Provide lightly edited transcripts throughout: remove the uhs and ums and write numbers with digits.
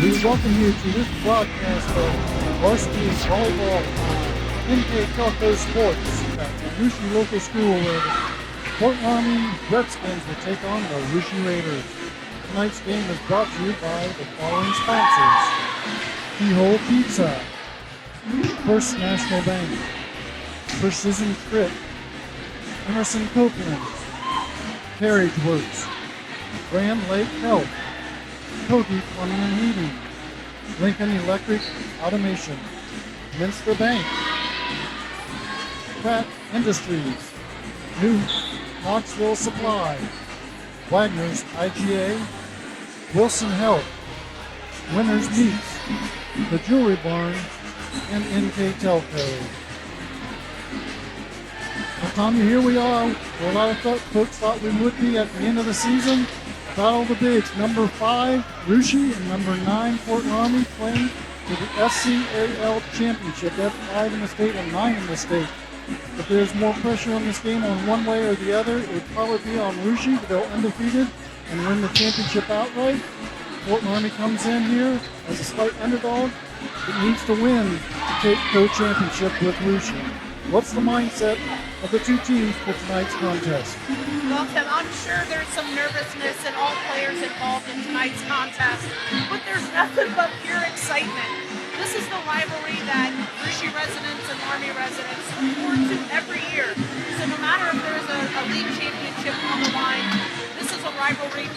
We welcome you to this broadcast of Varsity Volleyball on NKTelco Sports at the Russia Local School, where the Fort Loramie Redskins will take on the Russia Raiders. Tonight's game is brought to you by the following sponsors: Keyhole Pizza, First National Bank, Precision Trip, Emerson Copeland, Carriage Works, Grand Lake Health, Kogi Plumbing and Heating, Lincoln Electric Automation, Minster Bank, Pratt Industries, New Knoxville Supply, Wagner's IGA, Wilson Health, Winners Meats, The Jewelry Barn, and NKTelco. Well, Tommy, here we are, where a lot of folks thought we would be at the end of the season. Battle of the Bigs, number 5, Russia, and number 9, Fort Loramie, playing for the SCAL Championship. That's 5 in the state and 9 in the state. If there's more pressure on this game on one way or the other, it would probably be on Russia to go undefeated and win the championship outright. Fort Loramie comes in here as a slight underdog. It needs to win to take co-championship with Russia. What's the mindset of the two teams for tonight's contest? Well, Tim, I'm sure there's some nervousness in all players involved in tonight's contest, but there's nothing but pure excitement. This is the rivalry that Russia residents and Loramie residents look forward to every year. So no matter if there's a league championship on the line, this is a rivalry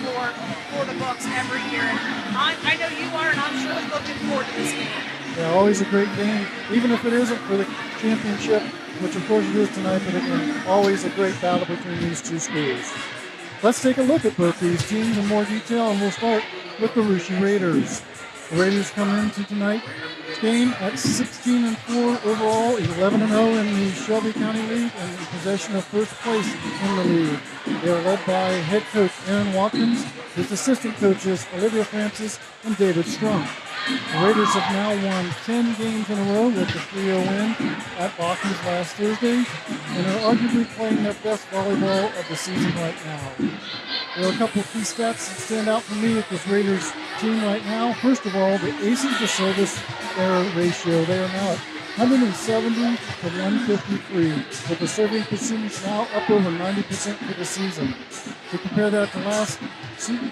for the books every year. And I know you are, and I'm really looking forward to this game. Yeah, always a great game, even if it isn't for the championship, which of course it is tonight, but again, always a great battle between these two schools. Let's take a look at both these teams in more detail, and we'll start with the Russia Raiders. The Raiders come into tonight's game at 16-4 overall, 11-0 in the Shelby County League, and in possession of first place in the league. They are led by head coach Aaron Watkins, his assistant coaches Olivia Francis and David Strunk. The Raiders have now won 10 games in a row with the 3-0 win at Boston's last Thursday, and are arguably playing their best volleyball of the season right now. There are a couple of key stats that stand out for me at this Raiders team right now. First of all, the aces to service error ratio. They are now at 170 to 153, with the serving percentage now up over 90% for the season. To compare that to last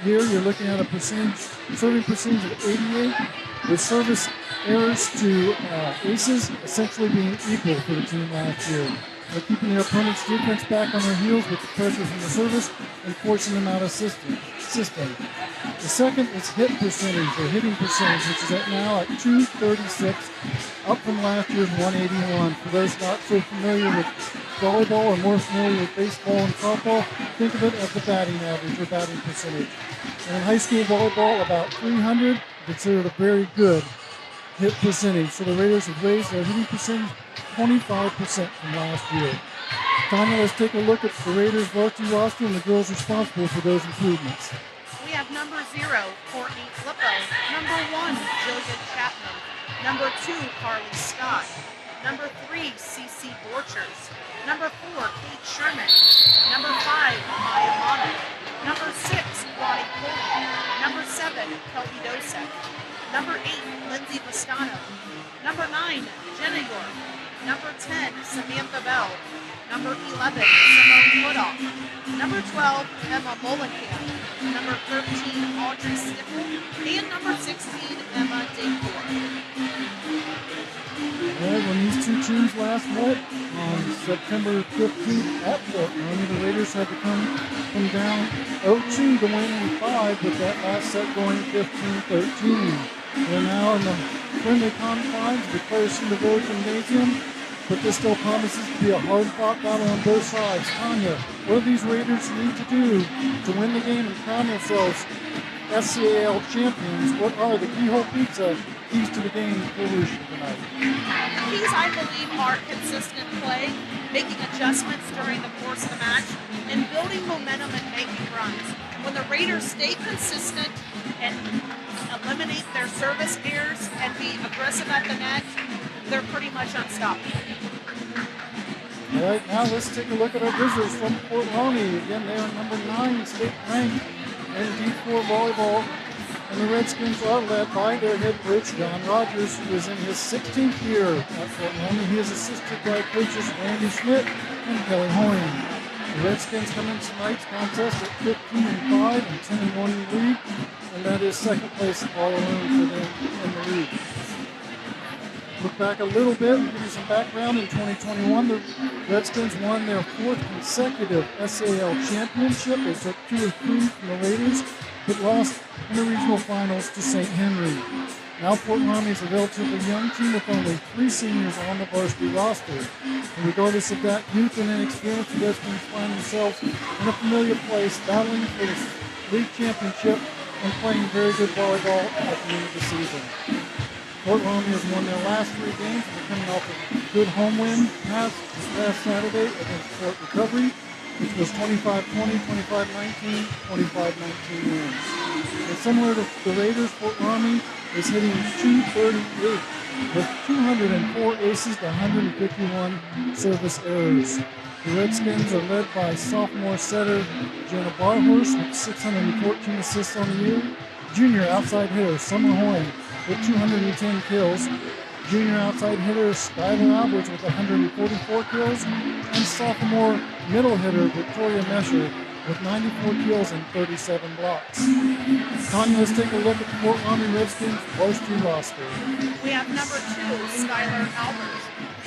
year, you're looking at a serving percentage of 88, with service errors to aces essentially being equal for the team last year. They're keeping their opponent's defense back on their heels with the pressure from the service and forcing them out of system. The second is hit percentage, or hitting percentage, which is now at 236, up from last year's 181. For those not so familiar with volleyball or more familiar with baseball and softball, think of it as the batting average or batting percentage. And in high school volleyball, about 300, considered a very good hit percentage. So the Raiders have raised their hitting percentage 25% from last year. Tanya, let's take a look at the Raiders varsity roster and the girls responsible for those improvements. We have number 0, Courtney Flippo. Number 1, Jillian Chapman. Number 2, Carly Scott. Number 3, Cece Borchers. Number 4, Kate Sherman. Number 5, Maya Mono. Number 6, Ronnie Coley. Number 7, Kelby Dosek. Number 8, Lindsay Moscato. Number 9, Jenna York. Number 10, Samantha Bell. Number 11, Simone Woodall. Number 12, Emma Mullenkamp. Number 13, Audrey Stifel. And number 16, Emma Daycourt. Well, when these two teams last met on September 15th at Fort Loramie, the Raiders had to come from down 0-2 to win in 5, with that last set going 15-13. They're now in the friendly confines of the Clarice Village Gymnasium, but this still promises to be a hard-fought battle on both sides. Tanya, what do these Raiders need to do to win the game and crown themselves SCAL champions? What are the Keyhole Pizza keys to the game for Russia tonight? Keys, I believe, are consistent play, making adjustments during the course of the match, and building momentum and making runs. When the Raiders stay consistent and eliminate their service errors and be aggressive at the net, they're pretty much unstoppable. All right, now let's take a look at our visitors from Fort Loramie. Again, they are number 9 state ranked in D4 volleyball And the Redskins are led by their head coach, John Rogers, who is in his 16th year at Fort Loramie. He is assisted by coaches Randy Schmidt and Kelly Hoying. The Redskins come in tonight's contest at 15-5 and 10-1 in the league, and that is second place all alone for them in the league. Look back a little bit and give you some background. In 2021, the Redskins won their fourth consecutive SAL championship. They took 2 or 3 from the Raiders, but lost in the regional finals to St. Henry. Now Fort Loramie is a relatively young team with only 3 seniors on the varsity roster. And regardless of that youth and inexperience, the Redskins find themselves in a familiar place, battling for the league championship and playing very good volleyball at the end of the season. Fort Loramie has won their last 3 games, and they're coming off a good home win this past Saturday against Fort Recovery, which was 25-20, 25-19, 25-19 wins. And similar to the Raiders, Fort Loramie is hitting .238 with 204 aces to 151 service errors. The Redskins are led by sophomore setter Jenna Barhorse with 614 assists on the year, junior outside hitter Summer Hoying with 210 kills, junior outside hitter Skylar Alvarez with 144 kills, and sophomore middle hitter Victoria Mesher with 94 kills and 37 blocks. Tanya, let's take a look at the Fort Loramie Redskins varsity roster. We have number 2, Skylar Alvarez.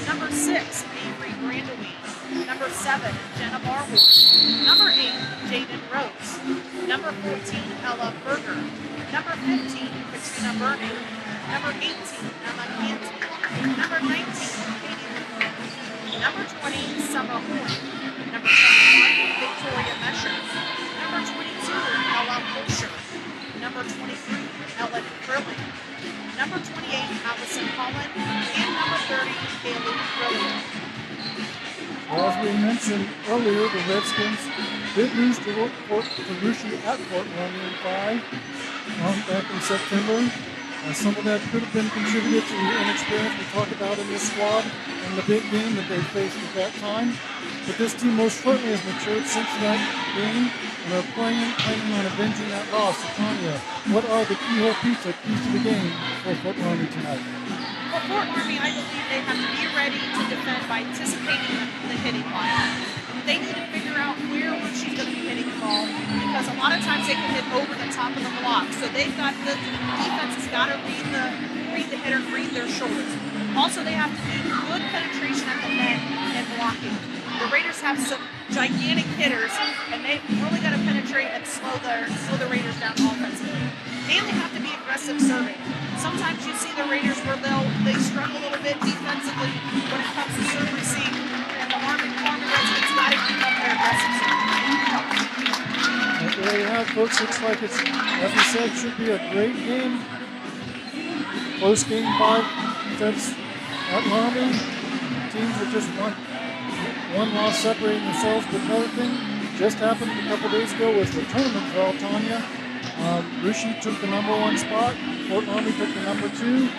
Number 6, Avery Brandewine. Number 7, Jenna Barhorse. Number 8, Jaden Rose. Number 14, Ella Berger. Number 15, Katrina Burning. Number 18, Emma Canty. Number 19, Katie Lindbergh. Number 20, Summer Horn. Number 21, Victoria Mesher. Number 22, Ella Bolsher. Number 23, Ellen Curling. Number 28, Allison Holland. And number 30, Haley Brilliant. Well, as we mentioned earlier, the Redskins did lose to Rushi at Fort Loramie in 5 back in September. Some of that could have been contributed to the inexperience we talked about in this squad and the big game that they faced at that time. But this team most certainly has matured since that game and are planning on avenging that loss. So Tanya, what are the keys to the game for Fort Loramie tonight? For Fort Loramie, I believe they have to be ready to defend by anticipating the hitting line. They need to figure out where she's going to be hitting the ball, because a lot of times they can hit over the top of the block. So the defense has got to read the hitter, read their shoulders. Also, they have to do good penetration at the net and blocking. The Raiders have some gigantic hitters, and they've really got to penetrate and slow the Raiders down offensively. And they have to be aggressive serving. Sometimes you see the Raiders where they struggle a little bit defensively when it comes to serve receive, and the Loramie Redskins got to keep up their aggressive serving. There you have, folks. Looks like it's, as we said, should be a great game. Close game 5 sets at Loramie. Teams are just one loss separating themselves, but another thing just happened a couple days ago was the tournament draw, Tanya. Rushi took the number 1 spot. Fort Loramie took the number 2.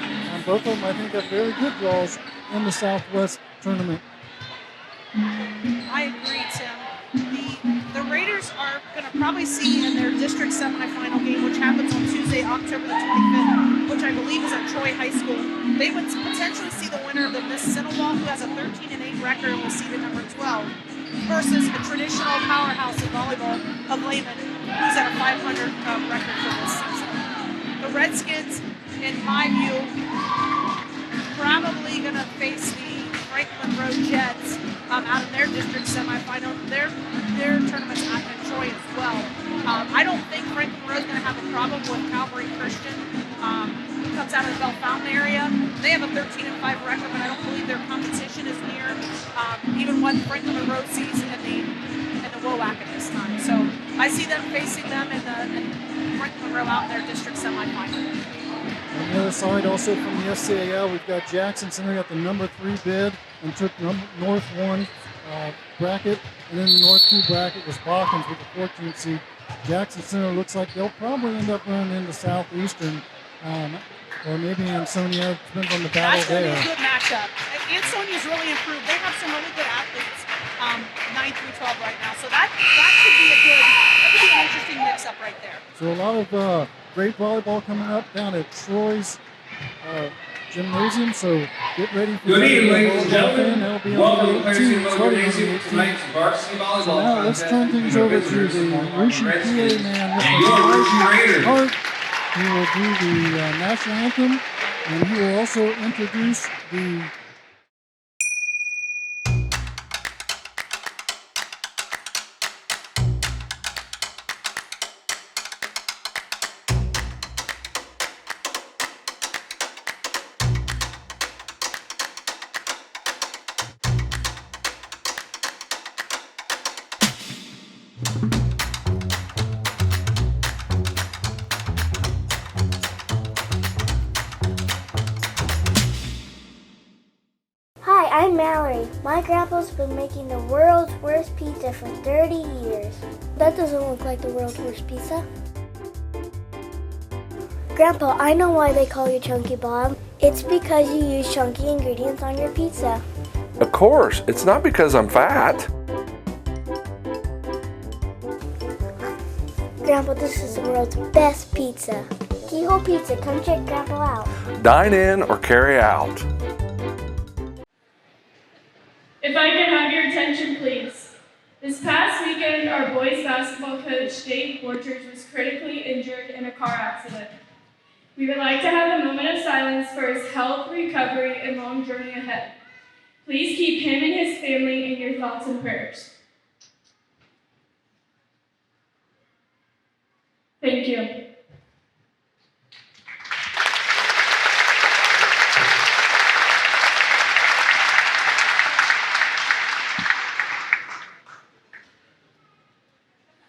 Both of them, I think, have very good draws in the Southwest tournament. I agree, Tim. The Raiders are going to probably see in their district semifinal game, which happens on Tuesday, October the 25th, which I believe is at Troy High School. They would potentially see the winner of the Miss Cinewall, who has a 13-8 record and will see the number 12, versus a traditional powerhouse in volleyball of Lehman, who's at a 500 record for this season. The Redskins, in my view, probably going to face the Franklin Road Jets out of their district semifinal. Their tournament's out in Troy as well. I don't think Franklin Road's going to have a problem with Calvary Christian, who comes out of the Bellefontaine area. They have a 13-5 record, but I don't believe their competition is near even what Franklin Road sees in the WOAC at this time. So I see them facing them in Franklin Road out in their district semifinal. On the other side, also from the SCAL, we've got Jackson Center got the number 3 bid and took North 1 bracket, and then the North 2 bracket was Balkans with the 14th seed. Jackson Center looks like they'll probably end up running into Southeastern, or maybe Ansonia. Depends on the battle there. That's going to be a good matchup. Ansonia's really improved. They have some really good athletes, 9 through 12 right now. So that could be an interesting mix-up right there. So a lot of great volleyball coming up down at Troy's gymnasium, so get ready for Good evening, ladies and volleyball gentlemen. fan. That'll be Welcome on to the Varsity 18th, starting on the Volleyball 18th. tonight's Varsity Volleyball So now let's turn things over to the Rushi PA man, Mr. Rushi Raiders. Hart. He will do the national anthem, and he will also introduce the Hi, I'm Mallory. My grandpa's been making the world's worst pizza for 30 years. That doesn't look like the world's worst pizza. Grandpa, I know why they call you Chunky Bob. It's because you use chunky ingredients on your pizza. Of course, it's not because I'm fat. Grandpa, this is the world's best pizza. Keyhole Pizza, come check Grandpa out. Dine in or carry out. If I can have your attention, please. This past weekend, our boys basketball coach, Dave Borchers, was critically injured in a car accident. We would like to have a moment of silence for his health, recovery, and long journey ahead. Please keep him and his family in your thoughts and prayers. Thank you.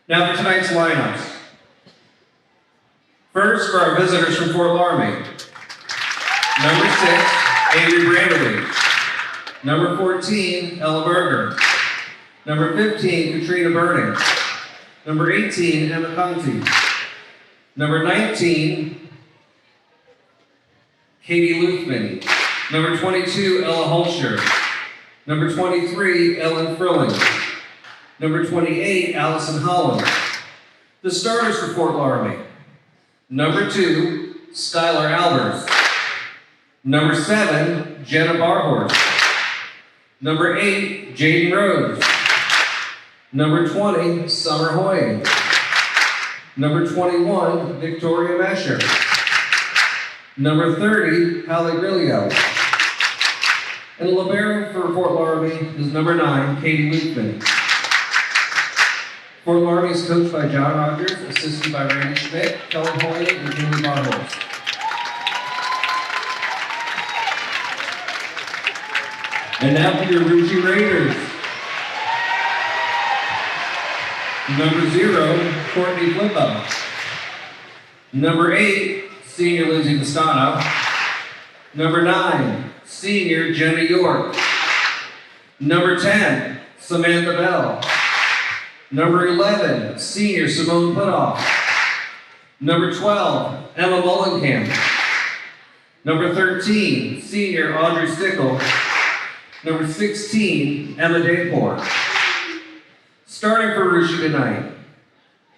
Now for tonight's lineups. First, for our visitors from Fort Loramie. Number 6, Avery Brandley. Number 14, Ella Berger. Number 15, Katrina Burning. Number 18, Emma Conti. Number 19, Katie Luthman. Number 22, Ella Holscher. Number 23, Ellen Frilling. Number 28, Allison Holland. The starters for Fort Loramie. Number 2, Skylar Albers. Number 7, Jenna Barhorst. Number 8, Jaden Rhodes. Number 20, Summer Hoying. Number 21, Victoria Mesher. Number 30, Hallie Grillo. And the libero for Fort Loramie is number 9, Katie Luthman. Fort Loramie is coached by John Rogers, assisted by Randy Schmidt, Kelly Hoying, and Julie Barhorst. And now for your Rushi Raiders. Number 0, Courtney Flippo. Number 8, senior Lizzie Vistano. Number 9, senior Jenna York. Number 10, Samantha Bell. Number 11, senior Simone Putoff. Number 12, Emma Mullenkamp. Number 13, senior Audrey Stickle. Number 16, Emma Dayport. Starting for Rushi tonight.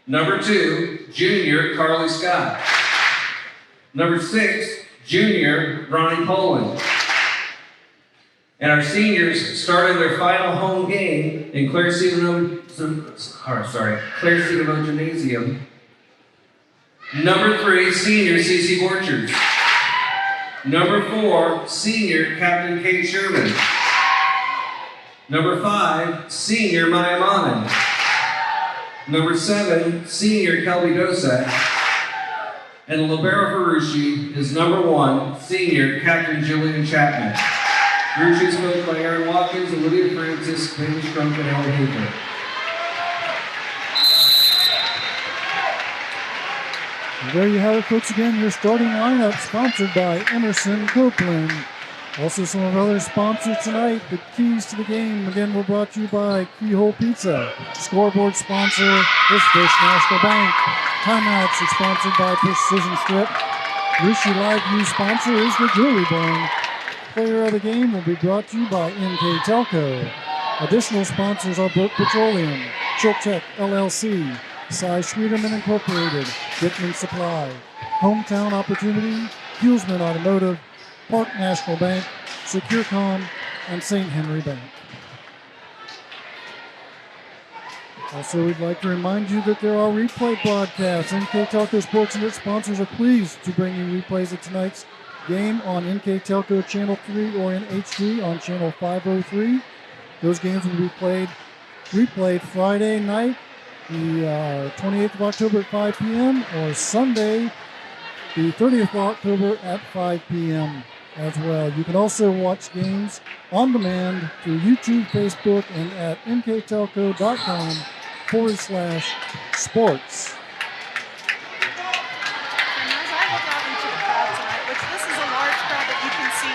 Number 2, junior Carly Scott. Number 6, junior Ronnie Poland. And our seniors started their final home game in Claire Cedavo Gymnasium. Number 3, senior Cece Borchers. Number 4, senior Captain Kate Sherman. Number 5, senior Maya Mahan. Number 7, senior Kelby Dosak. And the libero for Rushi is number 1, senior Captain Julian Chapman. Rushi is coached by Aaron Watkins, Olivia Francis, Bailey Strunk, and Ellie Hooper. And there you have it, folks. Again, your starting lineup sponsored by Emerson Copeland. Also, some of our other sponsors tonight. The keys to the game, again, were brought to you by Keyhole Pizza. Scoreboard sponsor is First National Bank. Timeouts are sponsored by Precision Strip. Rushi Live View sponsor is the Jewelry Barn. Player of the game will be brought to you by NKTelco. Additional sponsors are Burke Petroleum, Chiltech LLC, Cy Schwieterman Incorporated, Dickman Supply, Hometown Opportunity, Fuelsman Automotive, Park National Bank, SecureCom, and St. Henry Bank. Also, we'd like to remind you that there are replay broadcasts. NKTelco Sports and its sponsors are pleased to bring you replays of tonight's game on NKTelco Channel 3 or in HD on Channel 503. Those games will be replayed Friday night, the 28th of October at 5 p.m. or Sunday, the 30th of October at 5 p.m. as well. You can also watch games on demand through YouTube, Facebook, and at nktelco.com/sports. And as I look out into the crowd tonight, which this is a large crowd that you can see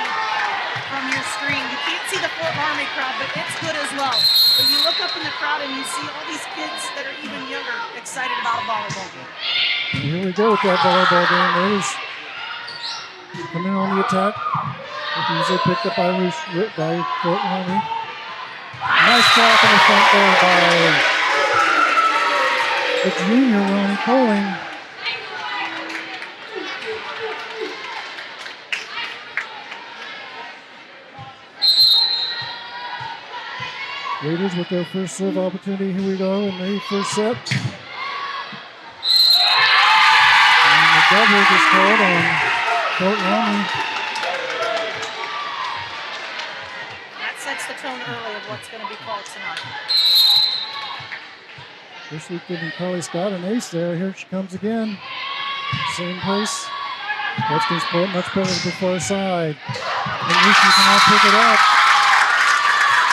from your screen. You can't see the Fort Loramie crowd, but it's good as well. But you look up in the crowd and you see all these kids that are even younger excited about a volleyball game. And here we go with that volleyball game. Raiders coming on the attack. Easily picked up by Fort Loramie. Nice block in the front there by the junior Ronnie Coling. Raiders with their first serve opportunity. Here we go in the first set. And the double just called on Fort Loramie. That sets the tone early of what's going to be called tonight. This week giving Carly Scott an ace there. Here she comes again. Same place. Redskins play it much better to the far side. And Rishi cannot pick it up.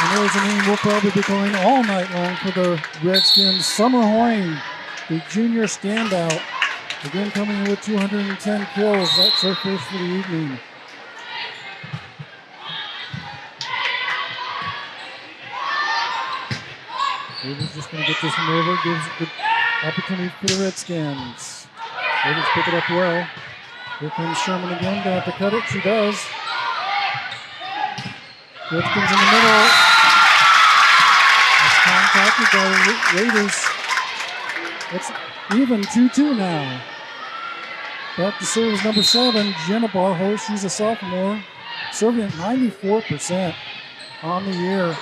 And there's a name we'll probably be calling all night long for the Redskins. Summer Hoying, the junior standout. Again coming in with 210 kills. That's her first for the evening. Raiders just going to get this one over. Gives a good opportunity for the Redskins. Raiders pick it up well. Here comes Sherman again. Gonna have to cut it. She does. Redskins in the middle. That's contacted by the Raiders. It's even 2-2 now. Back to service number 7, Jenna Barhorst. She's a sophomore. Serving at 94% on the year.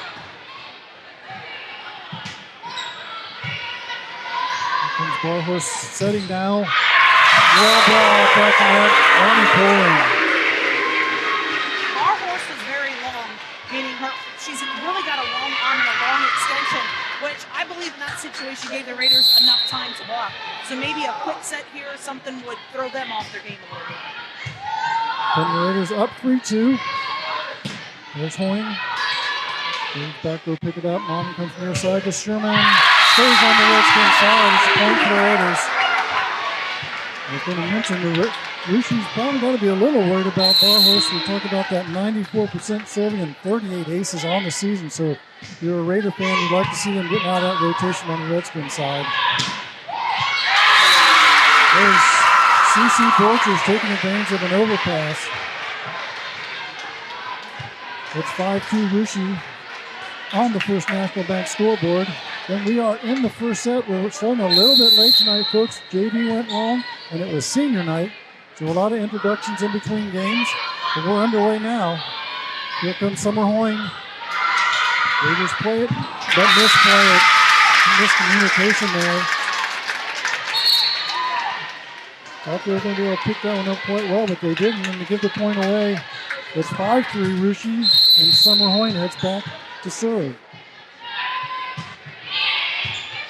Barhorst setting down. Well blocked back to net. Ronnie Coling. Barhorst is very long, meaning she's really got a long arm and a long extension, which I believe in that situation gave the Raiders enough time to block. So maybe a quick set here or something would throw them off their game a little bit. Then the Raiders up 3-2. There's Hoying. Back row, pick it up. Mom comes from near side to Sherman. Stays on the Redskins side. It's a point for the Raiders. I was going to mention Rishi's probably got to be a little worried about Barhorst. We talked about that 94% serving and 38 aces on the season. So if you're a Raider fan, you'd like to see them getting out of that rotation on the Redskins side. There's CC Borchers taking advantage of an overpass. It's 5-2 Rishi on the First National Bank scoreboard. Then we are in the first set. We're starting a little bit late tonight, folks. JV went long, and it was senior night, so a lot of introductions in between games. But we're underway now. Here comes Summer Hoying. Raiders play it, but misplay it. Miscommunication there. Thought they were going to be able to pick that one up quite well, but they didn't, and to give the point away, it's 5-3 Rishi, and Summer Hoying heads back to serve.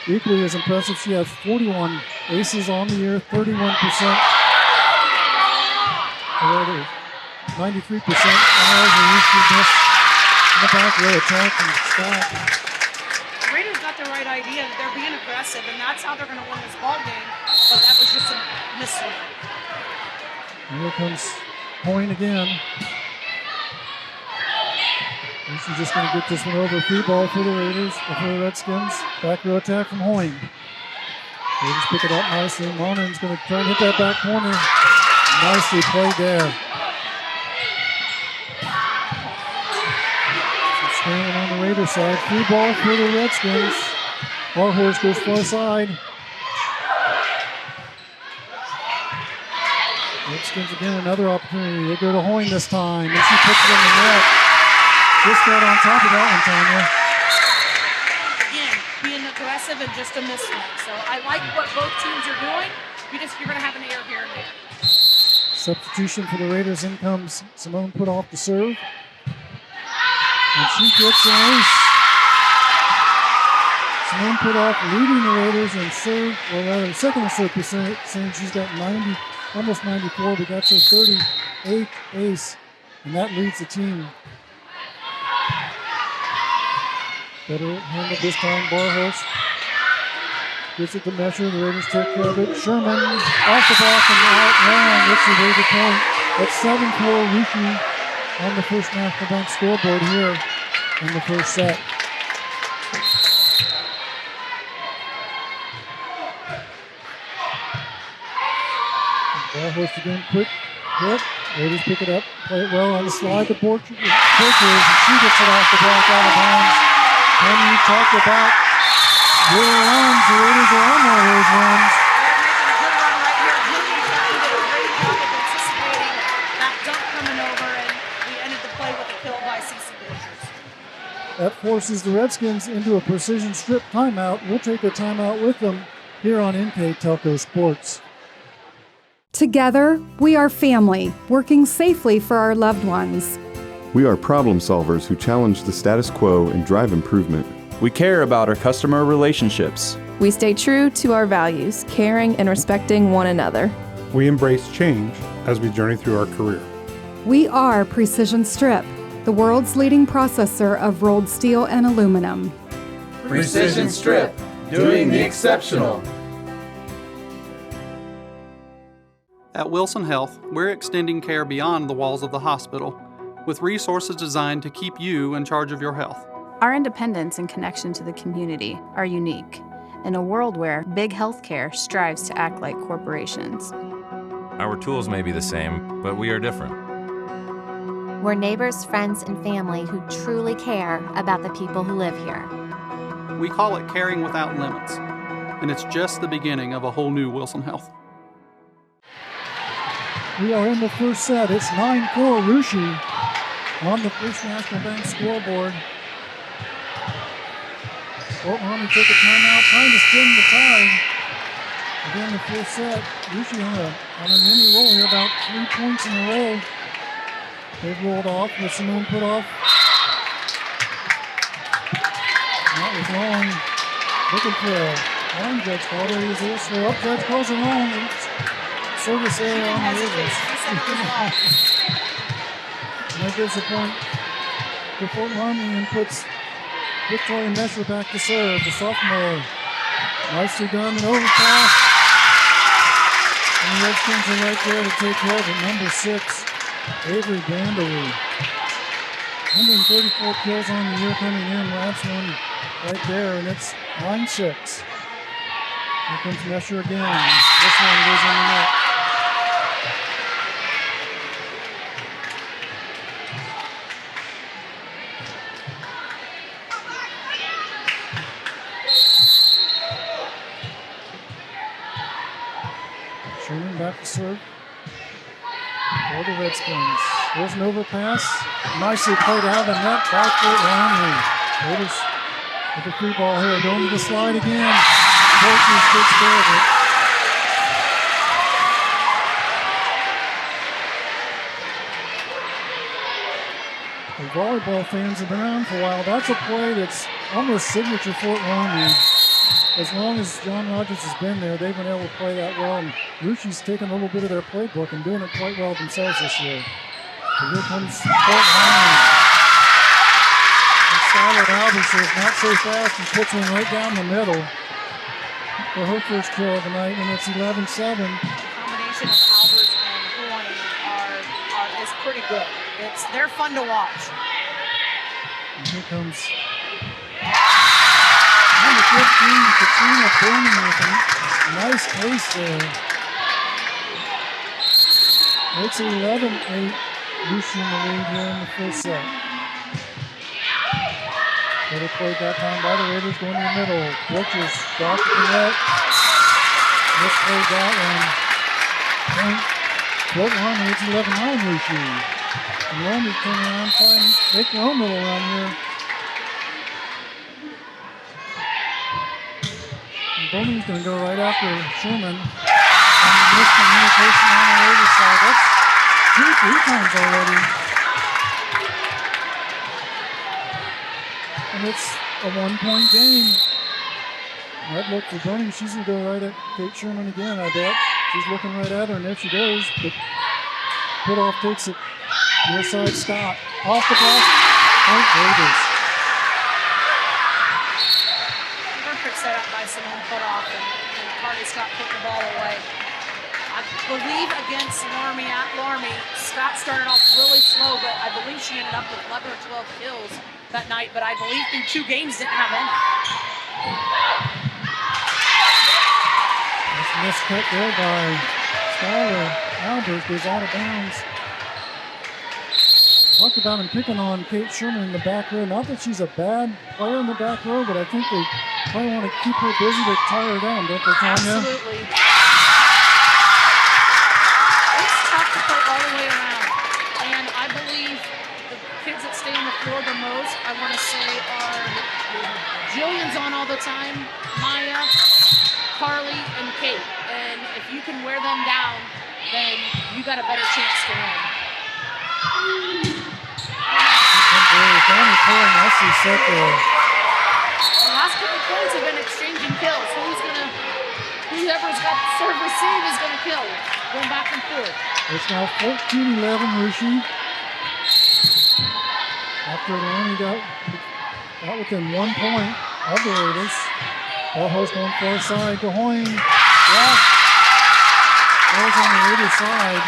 Equally as impressive, she has 41 aces on the year, 31%. 93% as Rishi missed in the back row attack and stop. The Raiders got the right idea that they're being aggressive, and that's how they're going to win this ball game. But that was just a missile. Here comes Hoying again. She's just going to get this one over. Free ball for the Raiders, for the Redskins. Back row attack from Hoying. They just pick it up nicely. Monan's going to try and hit that back corner. Nicely played there. Scrambling on the Raiders side. Free ball for the Redskins. Barhorst goes far side. Redskins again, another opportunity. They go to Hoyne this time, and she puts it in the net. Just got on top of that one, Tanya. Again, being aggressive and just a mismatch. So I like what both teams are doing. You're going to have an error here and there. Substitution for the Raiders. In comes Simone put off the serve. And she gets an ace. Simone put off leading the Raiders in serve, or rather second serve percentage. She's got 90, almost 94, but that's her 38th ace. And that leads the team. Better handled this time, Barhurst. Gets it to Mesher, the Raiders take care of it. Sherman off the block and out long. That's a very good point. That's 7-4 Ruki on the First National Bank scoreboard here in the first set. Barhurst again, quick hit. Raiders pick it up, play it well on the slide to Porches, and she gets it off the block out of bounds. And you talked about real runs. The Raiders are on one of those runs. They're making a good run right here. Kenny did a great job of anticipating that dunk coming over, and we ended the play with a kill by CC Butchers. That forces the Redskins into a precision strip timeout. We'll take a timeout with them here on NKTelco Sports. Together, we are family, working safely for our loved ones. We are problem solvers who challenge the status quo and drive improvement. We care about our customer relationships. We stay true to our values, caring and respecting one another. We embrace change as we journey through our career. We are Precision Strip, the world's leading processor of rolled steel and aluminum. Precision Strip, doing the exceptional. At Wilson Health, we're extending care beyond the walls of the hospital, with resources designed to keep you in charge of your health. Our independence and connection to the community are unique in a world where big healthcare strives to act like corporations. Our tools may be the same, but we are different. We're neighbors, friends, and family who truly care about the people who live here. We call it caring without limits, and it's just the beginning of a whole new Wilson Health. We are in the first set. It's 9-4 Rushi on the First National Bank scoreboard. Loramie took a timeout, trying to stem the tide. Again, the first set. Rushi on a mini roll here, about 3 points in a row. They've rolled off with Simone put off. That was long. Looking for a line judge call. There he is. So up judge calls it wrong. Service error on the Raiders. And that gives a point to Loramie and puts Victoria Mesher back to serve, the sophomore. Nicely done and overpass. And the Redskins are right there to take care of it. Number 6, Avery Vanderlee. 134 kills on the year coming in. Last one right there, and it's 9-6. Here comes Mesher again. This one goes in the net. Sherman back to serve for the Redskins. There's an overpass. Nicely played out of the net by Loramie. Raiders with the free ball here. Going to the slide again. Porches takes care of it. The volleyball fans have been around for a while. That's a play that's almost signature for Loramie. As long as John Rogers has been there, they've been able to play that well. And Rushi's taken a little bit of their playbook and doing it quite well themselves this year. And here comes Loramie. And Skylar Albers says not so fast and puts one right down the middle for her first kill of the night, and it's 11-7. The combination of Albers and Hoyne is pretty good. They're fun to watch. And here comes number 15, Katrina Bowman with a nice ace there. It's 11-8, Rushi in the lead here in the first set. Better played that time by the Raiders, going to the middle. Butchers dropped the net. Misplayed that one. Point Fort Loramie, it's 11-9 Rushy. And Loramie turning around, trying to make their own little run here. And Bowman's going to go right after Sherman. And miscommunication on the Raiders side. That's 2-3 times already. And it's a 1-point game. Red look for Bernie. She's going to go right at Kate Sherman again, I bet. She's looking right at her, and there she goes. But Putoff takes it. Near side Scott. Off the block. Point Raiders. Perfect setup by Simone Putoff, and Carly Scott put the ball away. I believe against Loramie at Loramie, Scott started off really slow, but I believe she ended up with 11 or 12 kills that night, but I believe through 2 games didn't have any. That's a miscut there by Skylar Albers, goes out of bounds. Talked about him picking on Kate Sherman in the back row. Not that she's a bad player in the back row, but I think they probably want to keep her busy to tie her down, don't they, Tanya? Absolutely. It's tough to play all the way around. And I believe the kids that stay on the floor the most, I want to say, are Jillian's on all the time, Maya, Carly, and Kate. And if you can wear them down, then you got a better chance to win. Danny pulling nicely set there. The last couple points have been exchanging kills. Whoever's got the serve receive is going to kill. Going back and forth. It's now 14-11 Rushy. After Loramie got within 1 point of the Raiders. Ballhouse going far side to Hoyne. Block. Ball's on the Raiders side.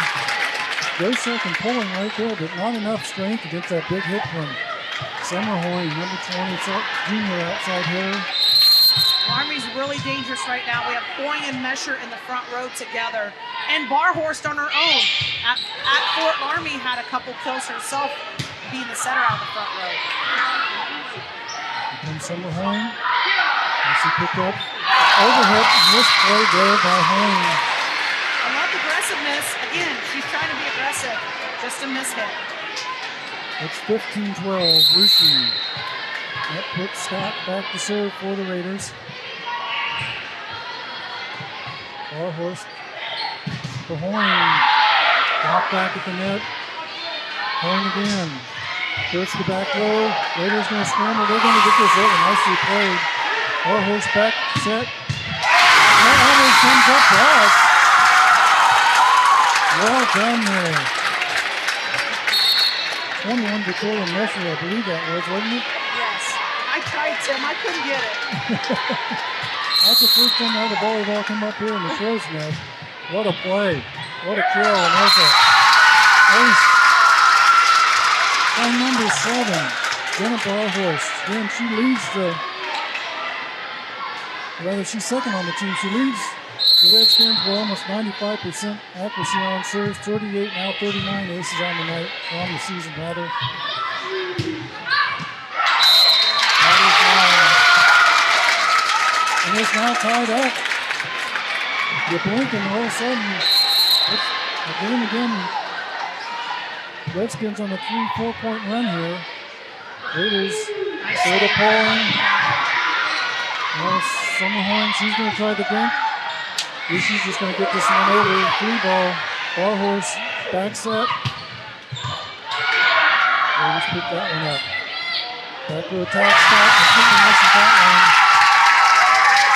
Joseph and pulling right there, but not enough strength to get that big hit from Summer Hoyne, number 20, junior outside hitter. Loramie's really dangerous right now. We have Hoyne and Mesher in the front row together. And Barhorst on her own. At Fort Loramie had a couple kills herself, being the setter out of the front row. Here comes Summer Hoyne. As she picked up overhit, misplay there by Hoyne. I love aggressiveness. Again, she's trying to be aggressive. Just a mishit. It's 15-12, Rushy. That puts Scott back to serve for the Raiders. Barhorst to Hoyne. Drop back at the net. Hoyne again. Goes to the back row. Raiders going to scramble. They're going to get this over. Nicely played. Barhorst back set. That almost comes up to us. Well done there. 21 Victoria Mesher, I believe that was, wasn't it? Yes. I tried, Tim. I couldn't get it. That's the first time I had a volleyball come up here in the crow's nest. What a play. What a kill. And there's a ace by number 7, Jenna Barhorst. Then she leads she's second on the team. She leads the Redskins with almost 95% accuracy on serves, 38, now 39 aces on the night, on the season rather. That is and it's now tied up. You blink and all of a sudden, again, Redskins on a 3-4 point run here. Raiders go to Pauling. Summer Hoyne, she's going to try the drink. She's just going to get this one over. 3 ball. Barhorst back set. Raiders pick that one up. Back row attack stop. And picking this at that one.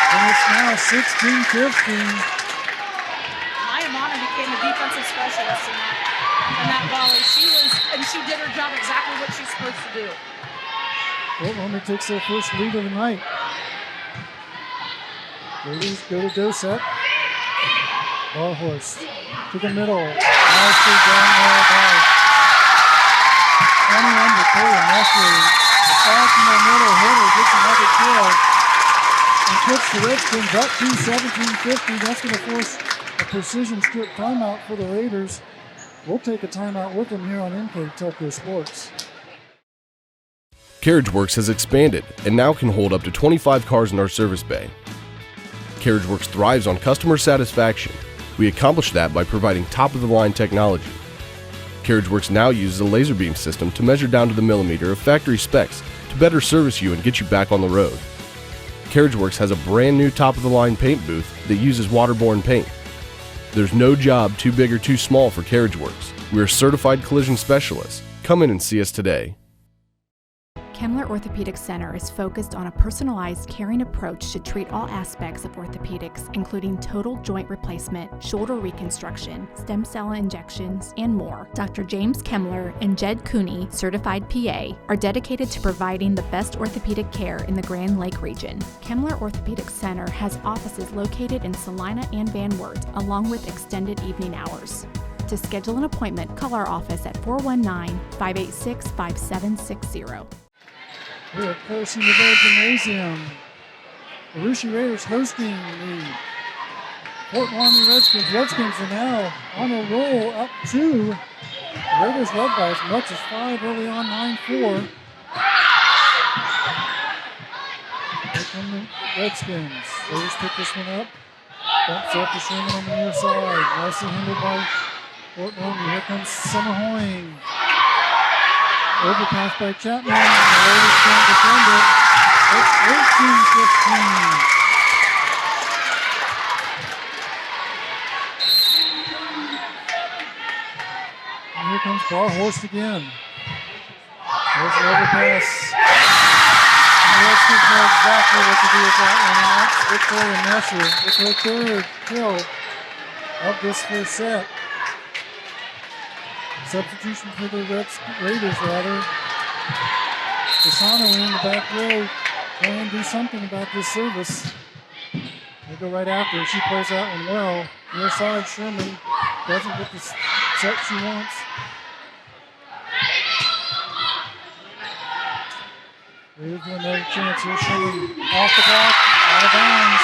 And it's now 16-15. Maya Mana became a defensive specialist in that volley. She did her job exactly what she's supposed to do. Fort Loramie takes their first lead of the night. Raiders go to Dosette. Barhorst to the middle. Nicely down there by 21 Victoria Mesher. The sophomore middle hitter gets another kill and puts the Redskins up to 17-50. That's going to force a precision strip timeout for the Raiders. We'll take a timeout with them here on NKTelco Sports. CarriageWorks has expanded and now can hold up to 25 cars in our service bay. CarriageWorks thrives on customer satisfaction, We accomplish that by providing top-of-the-line technology. CarriageWorks now uses a laser beam system to measure down to the millimeter of factory specs to better service you and get you back on the road. CarriageWorks has a brand new top-of-the-line paint booth that uses waterborne paint. There's no job too big or too small for CarriageWorks. We're certified collision specialists. Come in and see us today. Kemmler Orthopedic Center is focused on a personalized, caring approach to treat all aspects of orthopedics, including total joint replacement, shoulder reconstruction, stem cell injections, and more. Dr. James Kemmler and Jed Cooney, certified PA, are dedicated to providing the best orthopedic care in the Grand Lake region. Kemmler Orthopedic Center has offices located in Salina and Van Wert, along with extended evening hours. To schedule an appointment, call our office at 419-586-5760. We're at Percy Navarre Gymnasium. The Russia Raiders hosting the Fort Loramie Redskins. Redskins are now on a roll up 2. The Raiders led by as much as 5 early on, 9-4. Here come the Redskins. Raiders pick this one up. Bumps up to Sherman on the near side. Nicely handled by Fort Loramie. Here comes Summerhoing. Overpass by Chapman, and the Raiders can't defend it. It's 18-15. And here comes Barhorst again. There's the overpass. And the Redskins know exactly what to do with that one. And that's Victoria Messer with her third kill of this first set. Substitution for the Raiders, rather. Pisano in the back row. Try and do something about this service. They go right after her. She plays that one well. Near side, Sherman doesn't get the set she wants. Raiders with another chance here. Sherman off the block, out of bounds.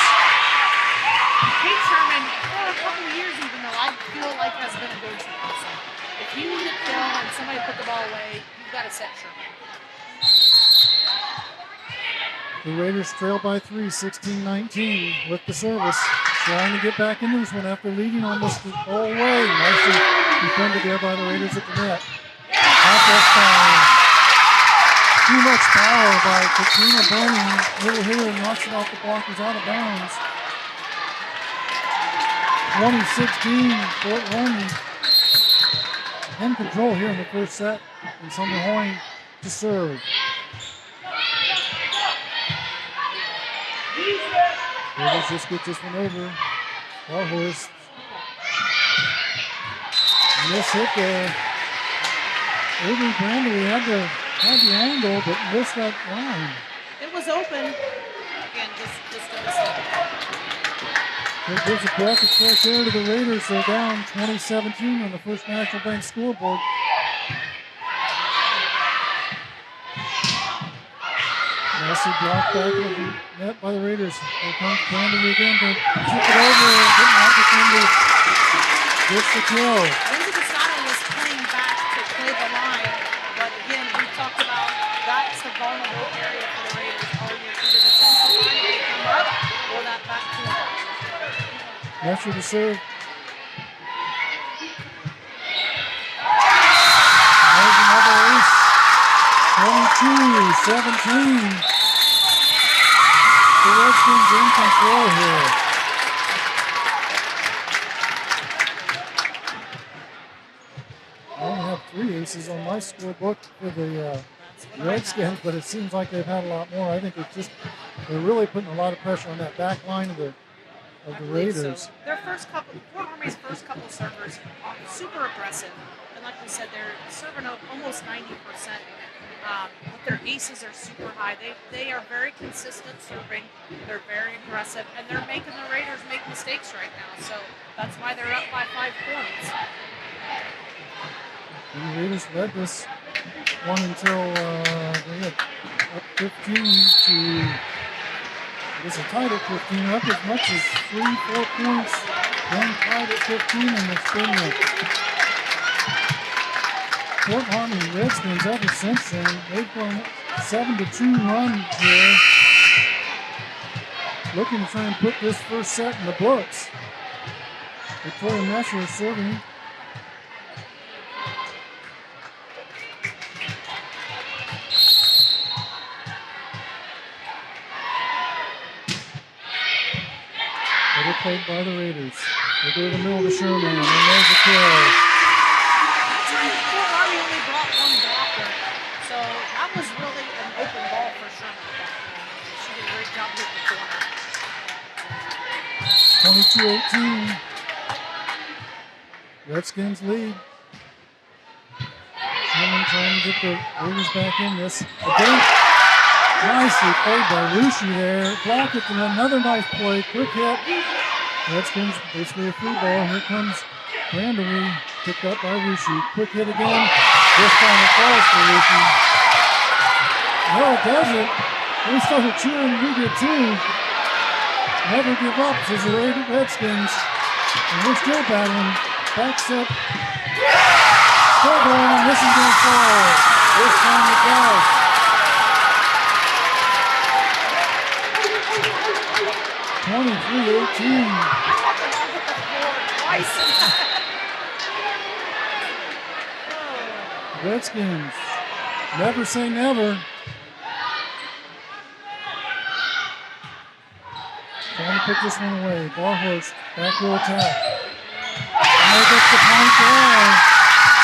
Kate Sherman, for a couple of years even though, I feel like has been a go-to person. If you need it kill and somebody put the ball away, you've got to set Sherman. The Raiders trail by 3, 16-19 with the service. Trying to get back in this one after leading almost the whole way. Nicely defended there by the Raiders at the net. Not this time. Too much power by Katrina Bunning. Little hitter knocks it off the block. He's out of bounds. 2016, Fort Loramie in control here in the first set. And Summerhoing to serve. Raiders just get this one over. Barhorst. Miss hit there. Avery Brandley had the angle, but missed that line. It was open. Again, just a mistake. It gives a breath of fresh air to the Raiders. They're down 2017 on the First National Bank scoreboard. Nicely blocked back of the net by the Raiders. Here comes Brandon again to kick it over and get an opportunity. Gets the kill. Lindsay Pisano was playing back to play the line, but again, we talked about that's the vulnerable area for the Raiders all year. Either the central line they come up or that back corner. Messer to serve. There's another ace. 22-17. The Redskins in control here. I only have 3 aces on my scorebook for the Redskins, but it seems like they've had a lot more. I think they're really putting a lot of pressure on that back line of the Raiders. So. Their first couple, Fort Loramie's first couple servers are super aggressive. And like we said, they're serving almost 90%. But their aces are super high. They are very consistent serving. They're very aggressive, and they're making the Raiders make mistakes right now. So that's why they're up by 5 points. And the Raiders led this one until they had up 15 to, I guess, a tied at 15, up as much as 3-4 points, then tied at 15, and it's been Fort Loramie Redskins ever since then. They've gone 7-2 run here. Looking to try and put this first set in the books. Victoria Messer is serving. Double played by the Raiders. They go to the middle to Sherman, and there's a kill. Fort Loramie only brought one blocker, so that was really an open ball for Sherman. She did a great job hitting the corner. 22-18. Redskins lead. Sherman trying to get the Raiders back in this. Again, nicely played by Rushi there. Block it, and another nice play. Quick hit. Redskins basically a free ball. Here comes Brandery, picked up by Rushi. Quick hit again. This time it falls for Rushi. No, it doesn't. They started cheering. We did too. Never give up, says the Redskins. And we're still battling. Back set. Still going, and this is going to fall. This time it does. Redskins, never say never. Trying to pick this one away. Barhorst, back row attack. And there gets the point there.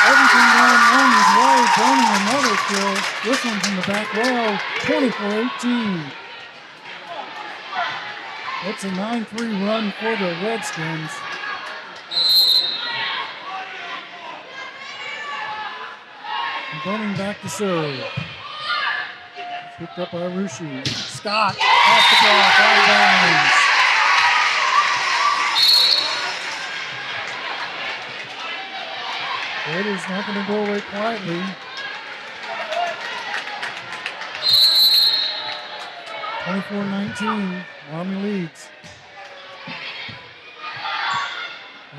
Everything going on is wide. Burning another kill. This one from the back row. 24-18. It's a 9-3 run for the Redskins. Burning back to serve. Picked up by Rushi. Scott off the block, out of bounds. Raiders not going to go away quietly. 24-19, Loramie leads.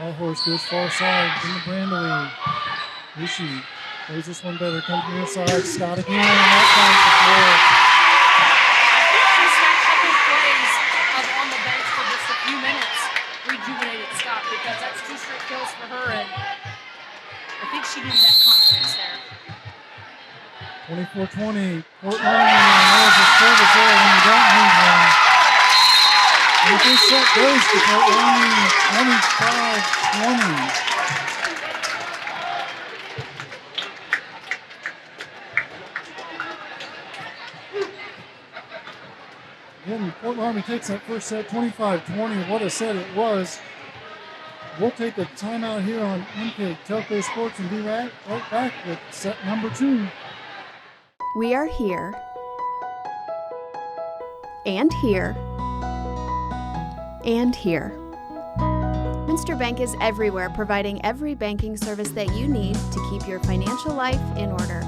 Allhorse goes far side, into Brandery. Rushi plays this one better, comes from the inside. Scott again, and that finds the floor. She spent a couple plays on the bench for just a few minutes, rejuvenated Scott, because that's 2 straight kills for her, and I think she needed that confidence there. 24-20, Fort Loramie, and there's a service there when you don't need one. And the first set goes to Fort Loramie, 25-20. Again, Fort Loramie takes that first set, 25-20. What a set it was. We'll take a timeout here on NKTelco Sports and be right back with set number 2. We are here, and here, and here. Minster Bank is everywhere, providing every banking service that you need to keep your financial life in order.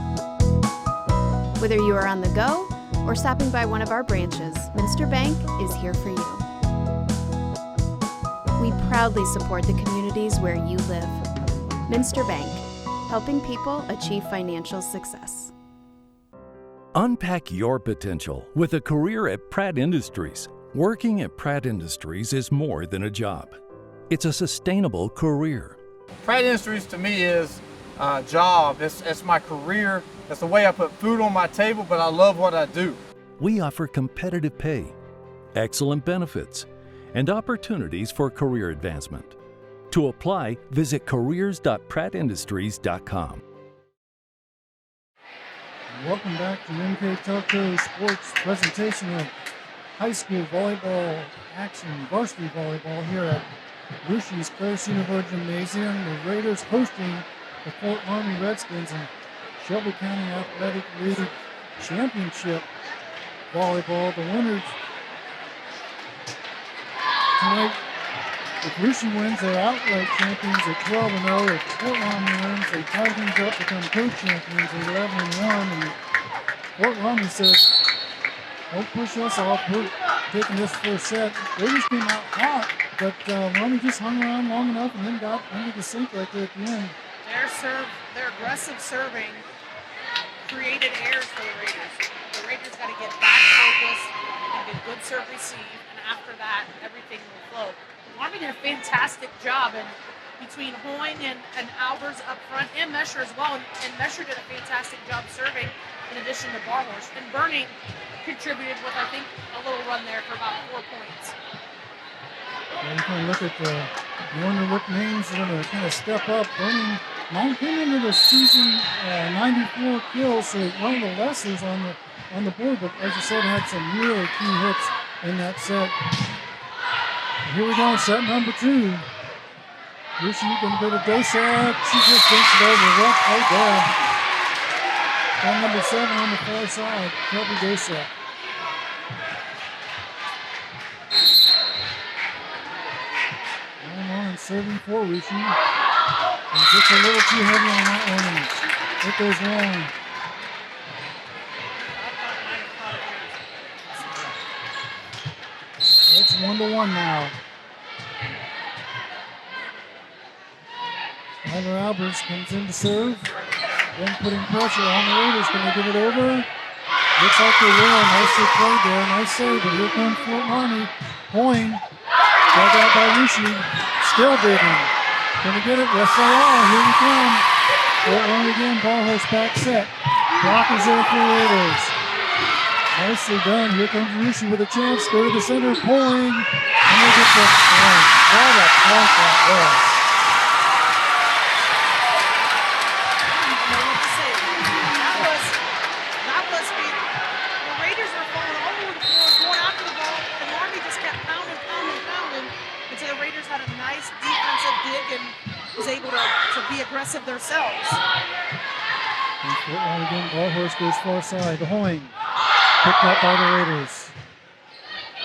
Whether you are on the go or stopping by one of our branches, Minster Bank is here for you. We proudly support the communities where you live. Minster Bank, helping people achieve financial success. Unpack your potential with a career at Pratt Industries. Working at Pratt Industries is more than a job. It's a sustainable career. Pratt Industries to me is a job. It's my career. It's the way I put food on my table, but I love what I do. We offer competitive pay, excellent benefits, and opportunities for career advancement. To apply, visit careers.prattindustries.com. Welcome back to NKTelco Sports presentation of high school volleyball action, varsity volleyball here at Rushi's Clare Centerville Gymnasium. The Raiders hosting the Fort Loramie Redskins in Shelby County Athletic League Championship volleyball. The winners tonight, if Rushi wins, they're outright champions at 12-0. If Fort Loramie wins, they tie things up, become co-champions at 11-1. And Fort Loramie says, don't push us off. We're taking this first set. Raiders came out hot, but Loramie just hung around long enough and then got under the sink right there at the end. Their aggressive serving created errors for the Raiders. The Raiders got to get back focused and get good serve receive, and after that, everything will flow. Loramie did a fantastic job, and between Hoyne and Albers up front, and Mesher as well, and Mesher did a fantastic job serving in addition to Barhorse. And Burning contributed with, I think, a little run there for about 4 points. Yeah, you kind of look at you wonder what names are going to kind of step up. Burning came into the season 94 kills, so one of the lessers on the board, but as you said, had some really key hits in that set. Here we go, set number 2. Rushi going to go to Dosak. She just thinks it over. Right there. On number 7 on the far side, Kelby Dosak. On serving for Rushi. And just a little too heavy on that one. It goes wrong. It's 1-1 now. Tyler Albers comes in to serve. Then putting pressure on the Raiders. Can they get it over? Looks like they will. Nicely played there. Nice save. But here comes Fort Loramie. Hoyne. Dug out by Rushi. Still digging. Can they get it? Yes, they are. Here we come. Fort Loramie again. Barhorse back set. Block is there for the Raiders. Nicely done. Here comes Rushi with a chance. Go to the center. Pulling. And they get the point. What a point that was. Was able to be aggressive themselves. And Fort Loramie again, Barhorse goes far side to Hoyne. Picked up by the Raiders.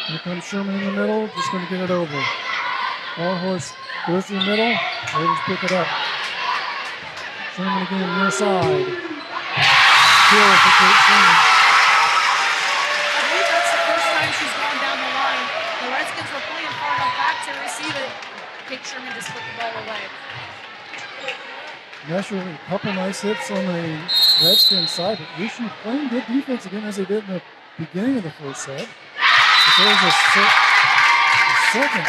Here comes Sherman in the middle, just going to get it over. Barhorse goes to the middle, Raiders pick it up. Sherman again, near side. Kill for Kate Sherman. I believe that's the first time she's gone down the line. The Redskins were playing far enough back to receive it. Kate Sherman just put the ball away. Mesher, a couple nice hits on the Redskins side, but Rushi playing good defense again as they did in the beginning of the first set. But there's a second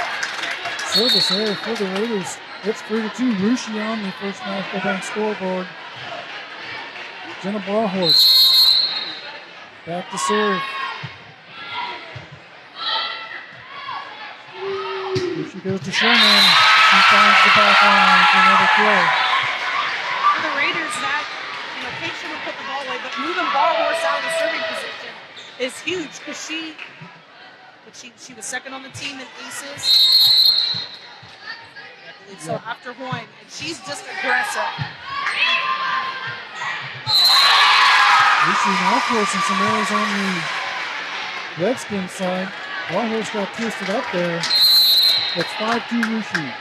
service error for the Raiders. It's 3-2. Rushi on the First National Bank scoreboard. Jenna Barhorse back to serve. She goes to Sherman. She finds the back line for another kill. For the Raiders, that, Kate Sherman put the ball away, but moving Barhorse out of the serving position is huge because she was second on the team in aces. I believe so after Hoyne, and she's just aggressive. She's now forcing some errors on the Redskins side. Barhorse got twisted up there. It's 5-2 Rushi.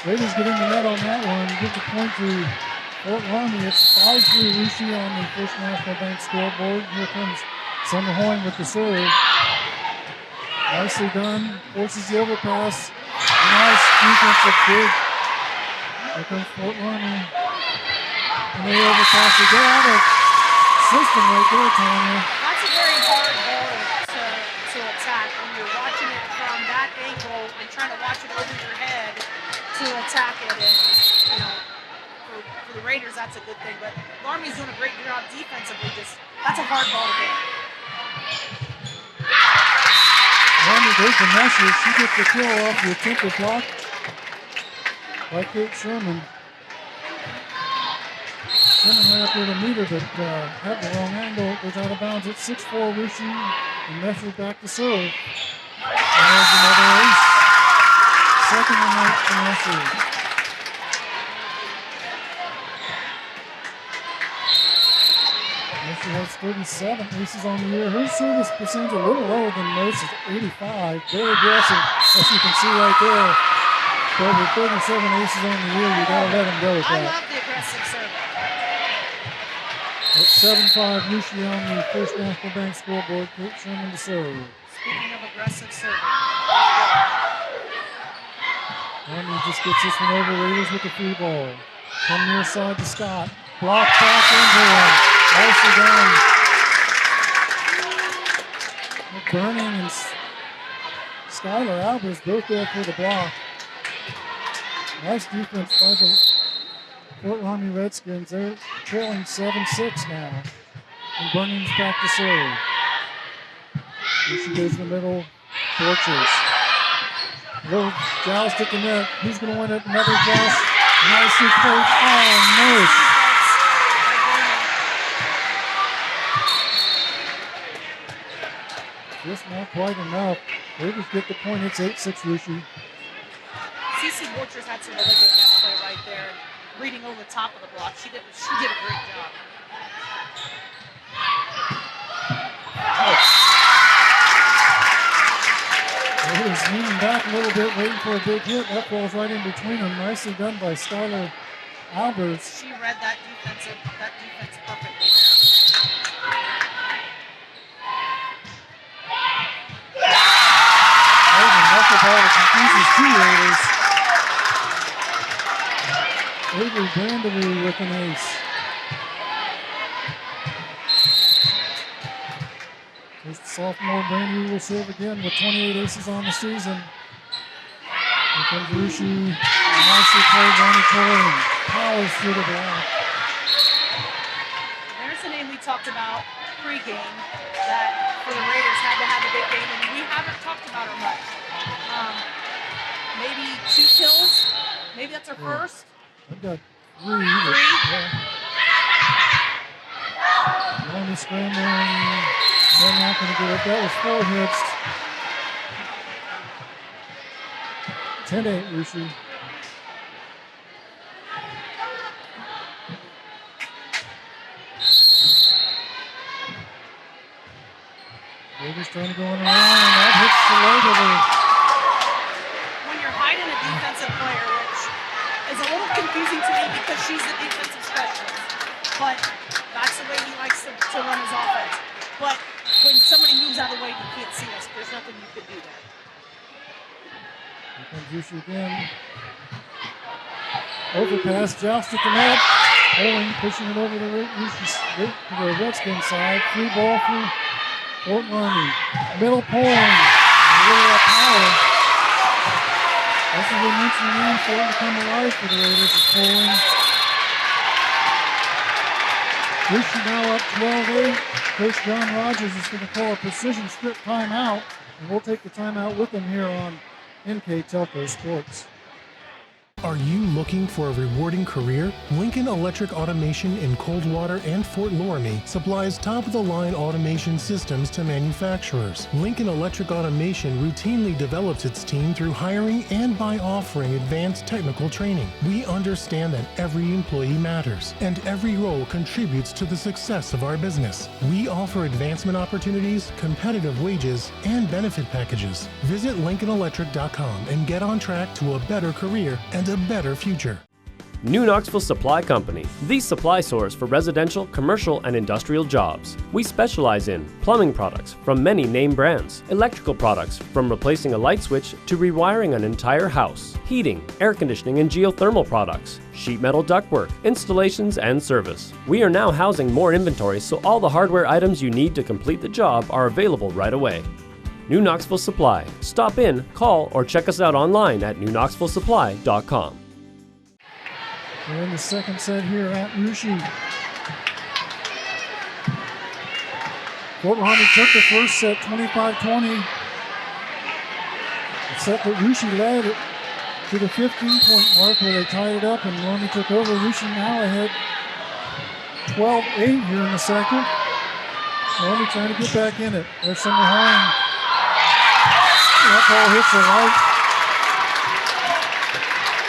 Raiders get in the net on that one. Give the point to Fort Loramie. It's 5-3 Rushi on the First National Bank scoreboard. Here comes Summer Hoyne with the serve. Nicely done. Forces the overpass. Nice defensive big. Here comes Fort Loramie. And they overpass it. Get out of system right there, Tanya. That's a very hard ball to attack when you're watching it from that angle and trying to watch it over your head to attack it. And, for the Raiders, that's a good thing. But Loramie's doing a great job defensively. That's a hard ball to get. Loramie goes to Mesher. She gets the kill off the attempted block by Kate Sherman. Sherman right up there to meet her, but had the wrong angle. Goes out of bounds. It's 6-4 Rushi, and Mesher back to serve. And there's another ace. Second on night for Mesher. Mesher has 37 aces on the year. Her service percentage a little lower than most. It's 85. Very aggressive, as you can see right there. But with 37 aces on the year, you gotta let him go with that. I love the aggressive serve. At 7-5, Rushi on the First National Bank scoreboard. Kate Sherman to serve. Speaking of aggressive serving. Loramie just gets this one over. Raiders with the free ball. Come near side to Scott. Block back into him. Nicely done. Burning and Skylar Albers both there for the block. Nice defense by the Fort Loramie Redskins. They're trailing 7-6 now. And Burning's back to serve. Here she goes in the middle. Torches. Little joust at the net. Who's going to win it? Another joust. Nicely played. Oh, no. Just not quite enough. Raiders get the point. It's 8-6 Rushi. CC Borchers had some really good net play right there. Reading over the top of the block. She did a great job. Raiders leaning back a little bit, waiting for a big hit. That falls right in between them. Nicely done by Skylar Albers. She read that defense perfectly there. There's a knuckleball that confuses two Raiders. Avery Brandewee with an ace. This sophomore Brandewee will serve again with 28 aces on the season. Here comes Rushi. Nicely played Ronnie Torrin. Powers through the block. There's a name we talked about pregame that for the Raiders had to have a big game, and we haven't talked about her much. Maybe 2 kills. Maybe that's her first. I've got 3. Yeah. Loramie scrambling. They're not going to get it. That was 4 hits. 10-8 Rushi. Raiders trying to go in around, and that hits the leg of her. When you're hiding a defensive player, which is a little confusing to me because she's the defensive specialist, but that's the way he likes to run his offense. But when somebody moves out of the way, you can't see us. There's nothing you can do there. Here comes Rushi again. Overpass, joust at the net. Owen pushing it over the Redskins side. Free ball for Fort Loramie. Middle point. A little power. This is what makes the name for it to come alive for the Raiders is Poling. Rushi now up 12-8. Coach John Rogers is going to call a precision strip timeout, and we'll take the timeout with him here on NKTelco Sports. Are you looking for a rewarding career? Lincoln Electric Automation in Coldwater and Fort Loramie supplies top-of-the-line automation systems to manufacturers. Lincoln Electric Automation routinely develops its team through hiring and by offering advanced technical training. We understand that every employee matters, and every role contributes to the success of our business. We offer advancement opportunities, competitive wages, and benefit packages. Visit LincolnElectric.com and get on track to a better career and a better future. New Knoxville Supply Company, the supply source for residential, commercial, and industrial jobs. We specialize in plumbing products from many name brands, electrical products from replacing a light switch to rewiring an entire house, heating, air conditioning, and geothermal products, sheet metal ductwork, installations, and service. We are now housing more inventory, so all the hardware items you need to complete the job are available right away. New Knoxville Supply. Stop in, call, or check us out online at newknoxvillesupply.com. We're in the second set here at Rushi. Fort Loramie took the first set 25-20. The set that Rushi led to the 15-point mark where they tied it up and Loramie took over. Rushi now ahead 12-8 here in the second. Loramie trying to get back in it. There's some behind. That ball hits the light.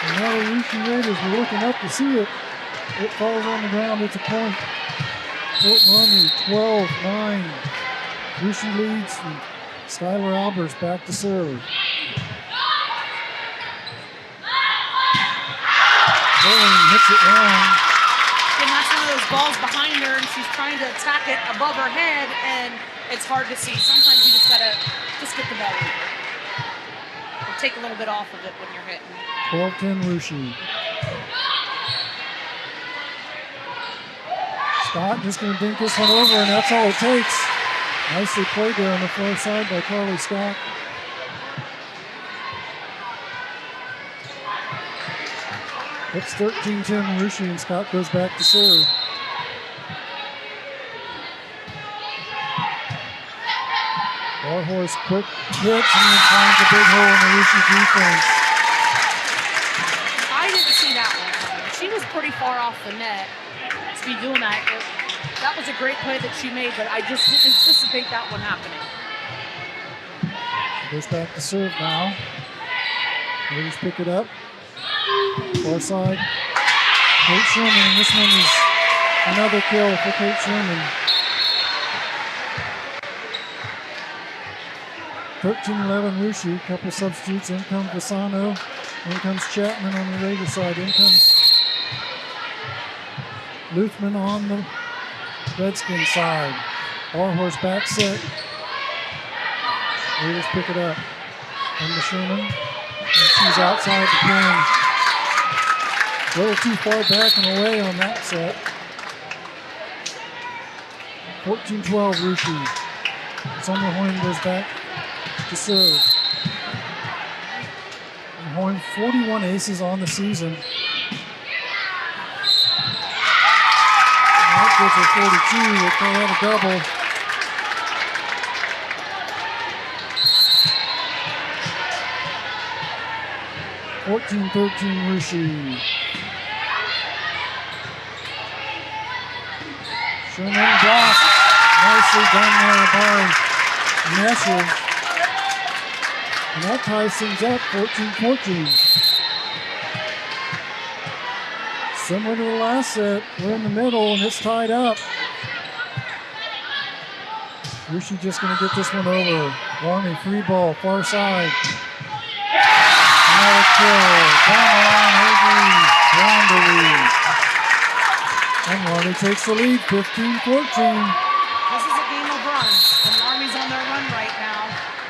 And now the Rushi Raiders were looking up to see it. It falls on the ground. It's a point. Fort Loramie 12-9. Rushi leads. And Skylar Albers back to serve. Bowling hits it long. And that's one of those ball's behind her and she's trying to attack it above her head, and it's hard to see. Sometimes you just gotta get the ball over. Or take a little bit off of it when you're hitting. 12-10 Rushi. Scott just going to dink this one over, and that's all it takes. Nicely played there on the far side by Carly Scott. It's 13-10 Rushi, and Scott goes back to serve. Warhorse quick hits and then finds a big hole in the Rushi defense. I didn't see that one coming. She was pretty far off the net to be doing that. That was a great play that she made, but I just didn't anticipate that one happening. Goes back to serve now. Raiders pick it up. Far side. Kate Sherman, and this one is another kill for Kate Sherman. 13-11 Rushi, couple substitutes. In comes Visano. In comes Chapman on the Raider side. In comes Luthman on the Redskins side. Warhorse back set. Raiders pick it up. From the Sherman. And she's outside the pin. A little too far back and away on that set. 14-12 Rushi. Summerhorn goes back to serve. And Horn 41 aces on the season. And that goes for 42. We'll call that a double. (14-13) Rushi. Sherman blocked. Nicely done there by Nesher. And that ties things up, 14-14. Similar to the last set, we're in the middle and it's tied up. Rushi just going to get this one over. Loramie free ball, far side. Another kill. Down the line, Avery. Round the lead. And Loramie takes the lead, 15-14. This is a game of runs, and Loramie's on their run right now.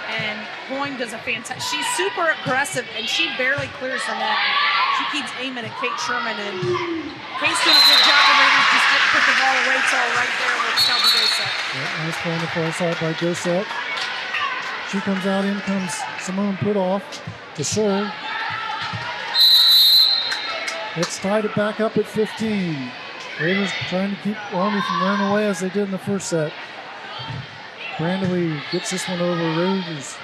And Boyne does a fantastic. She's super aggressive, and she barely clears the net. She keeps aiming at Kate Sherman, and Kate's doing a good job. The Raiders just didn't put the ball away. It's all right there with Shelby Gossett. Yeah, nice play on the far side by Gossett. She comes out, in comes Simone Putoff to serve. It's tied it back up at 15. Raiders trying to keep Loramie from running away as they did in the first set. Brandley gets this one over. Raiders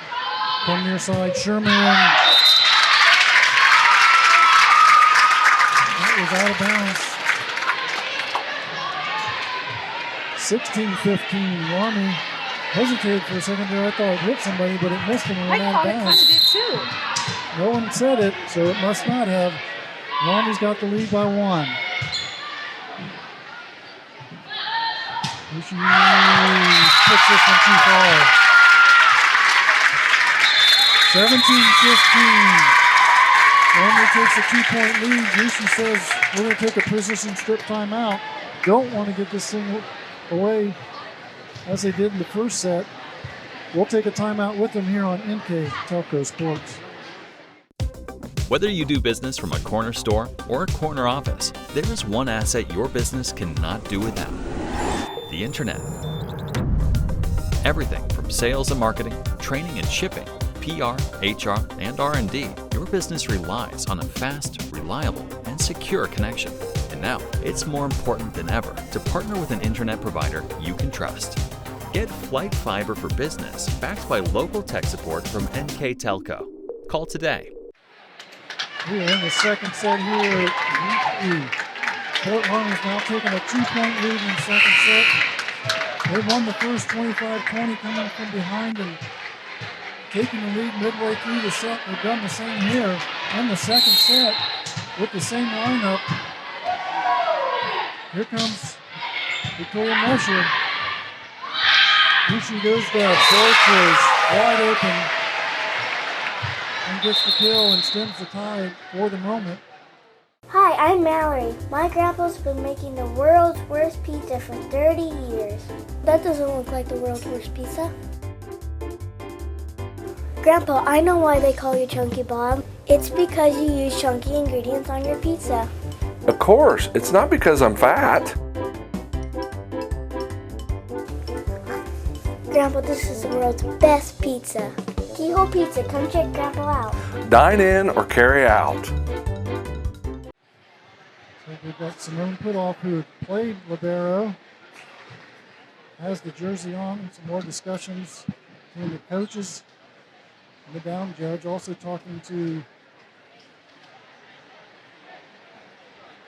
come near side. Sherman. That was out of bounds. 16-15. Loramie hesitated for a second there. I thought it hit somebody, but it missed him and went out of bounds. I thought it kind of did too. No one said it, so it must not have. Loramie's got the lead by 1. Rushi puts this one too far. 17-15. Loramie takes a 2-point lead. Rushi says we're going to take a position strip timeout. Don't want to get this thing away as they did in the first set. We'll take a timeout with them here on NKTelco Sports. Whether you do business from a corner store or a corner office, there is one asset your business cannot do without: the internet. Everything from sales and marketing, training and shipping, PR, HR, and R&D, your business relies on a fast, reliable, and secure connection. And now, it's more important than ever to partner with an internet provider you can trust. Get Flight Fiber for Business, backed by local tech support from NKTelco. Call today. We are in the second set here at Week 3. Fort Larney's now taking a 2-point lead in the second set. They won the first 25-20 coming from behind and taking the lead midway through the set. They've done the same here in the second set with the same lineup. Here comes Victoria Mesher. Rushi goes down, Borchers wide open, and gets the kill and stems the tie for the moment. Hi, I'm Mallory. My grandpa's been making the world's worst pizza for 30 years. That doesn't look like the world's worst pizza. Grandpa, I know why they call you Chunky Bob. It's because you use chunky ingredients on your pizza. Of course, it's not because I'm fat. Grandpa, this is the world's best pizza. Keyhole Pizza, come check Grandpa out. Dine in or carry out. So we've got Simone Putoff, who played libero, has the jersey on. Some more discussions between the coaches and the down judge. Also talking to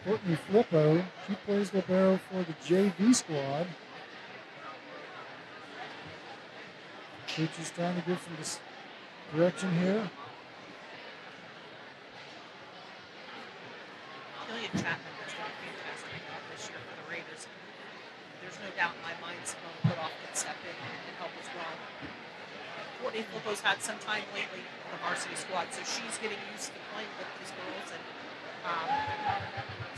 Courtney Flippo. She plays libero for the JV squad. Coach is trying to give some direction here. Jillian Chapman has done a fantastic job this year for the Raiders. There's no doubt in my mind Simone Putoff can step in and help as well. Courtney Flippo's had some time lately in the varsity squad, so she's getting used to playing with these girls and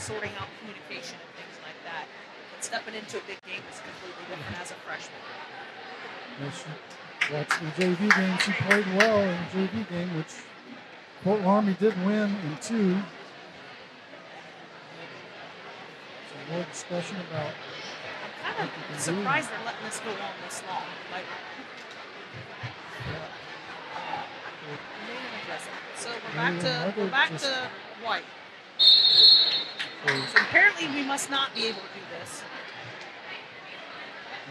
sorting out communication and things like that. But stepping into a big game is completely different as a freshman. Yes, that's the JV game. She played well in the JV game, which Loramie did win in 2. Some more discussion about. I'm kind of surprised they're letting this go on this long. Like, so we're back to white. So apparently we must not be able to do this.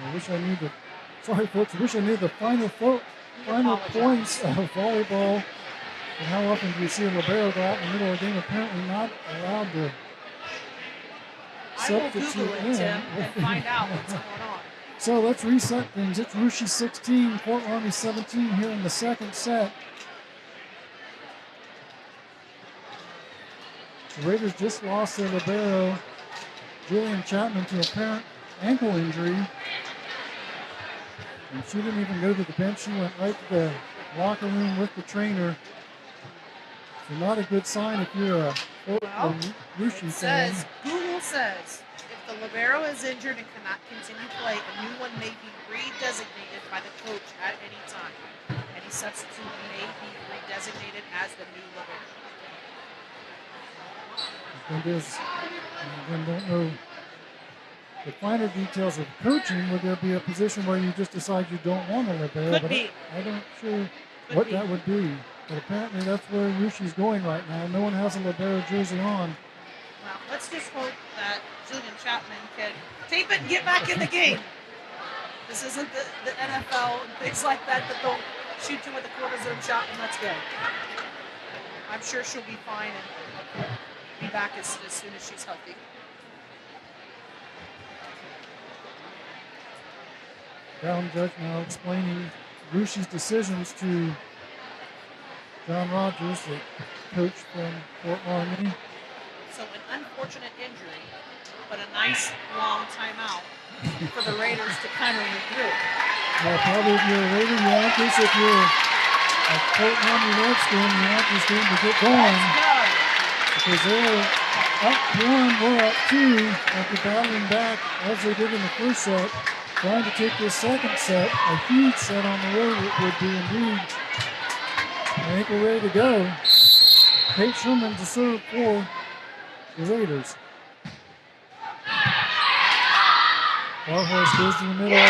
I wish I knew the. Sorry, folks. I wish I knew the final points of volleyball and how often do you see a libero go out in the middle of the game. Apparently not allowed to substitute I will Google it, Tim, and find out what's going on. So let's reset things. It's Rushi 16, Loramie 17 here in the second set. The Raiders just lost their libero, Julian Chapman, to apparent ankle injury. And she didn't even go to the bench. She went right to the locker room with the trainer. So not a good sign if you're a Rushi fan. Google says, if the libero is injured and cannot continue play, a new one may be redesignated by the coach at any time. Any substitute may be redesignated as the new libero. Again, don't know the finer details of coaching. Would there be a position where you just decide you don't want a libero? Could be. I don't sure what that would be. But apparently that's where Rushi's going right now. No one has a libero jersey on. Well, let's just hope that Julian Chapman can tape it and get back in the game. This isn't the NFL and things like that don't shoot you with a quarter zone shot and let's go. I'm sure she'll be fine and be back as soon as she's healthy. Down judge now explaining Rushi's decisions to John Rogers, the coach from Fort Loramie. So an unfortunate injury, but a nice long timeout for the Raiders to kind of regroup. Well, probably if you're a Raider, you want this. If you're a Fort Loramie Redskins, you want this game to get going. Because they're up 1, we're up 2 after battling back as they did in the first set. Trying to take this second set, a huge set on the road it would be indeed. I think we're ready to go. Kate Sherman to serve for the Raiders. Warhorse goes to the middle. After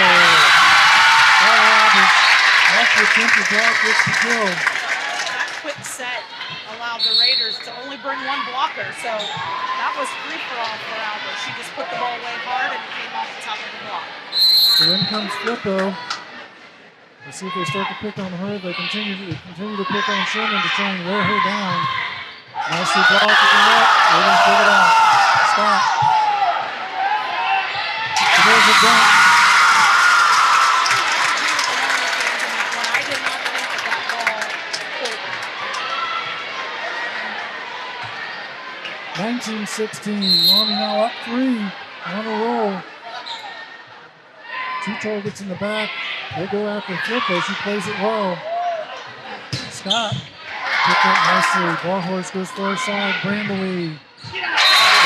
the attempted block gets the kill. That quick set allowed the Raiders to only bring one blocker, so that was free for all for Alba. She just put the ball away hard and it came off the top of the block. So in comes Flippo. Let's see if they start to pick on her. They continue to pick on Sherman to try and wear her down. Nicely blocked at the net. They're going to pick it out. Stop. There's a dunk. I did not think that ball pulled. 19-16. Loramie now up 3 on a roll. 2 targets in the back. They go after Flippo. She plays it well. Scott picked up nicely. Warhorse goes far side. Brandley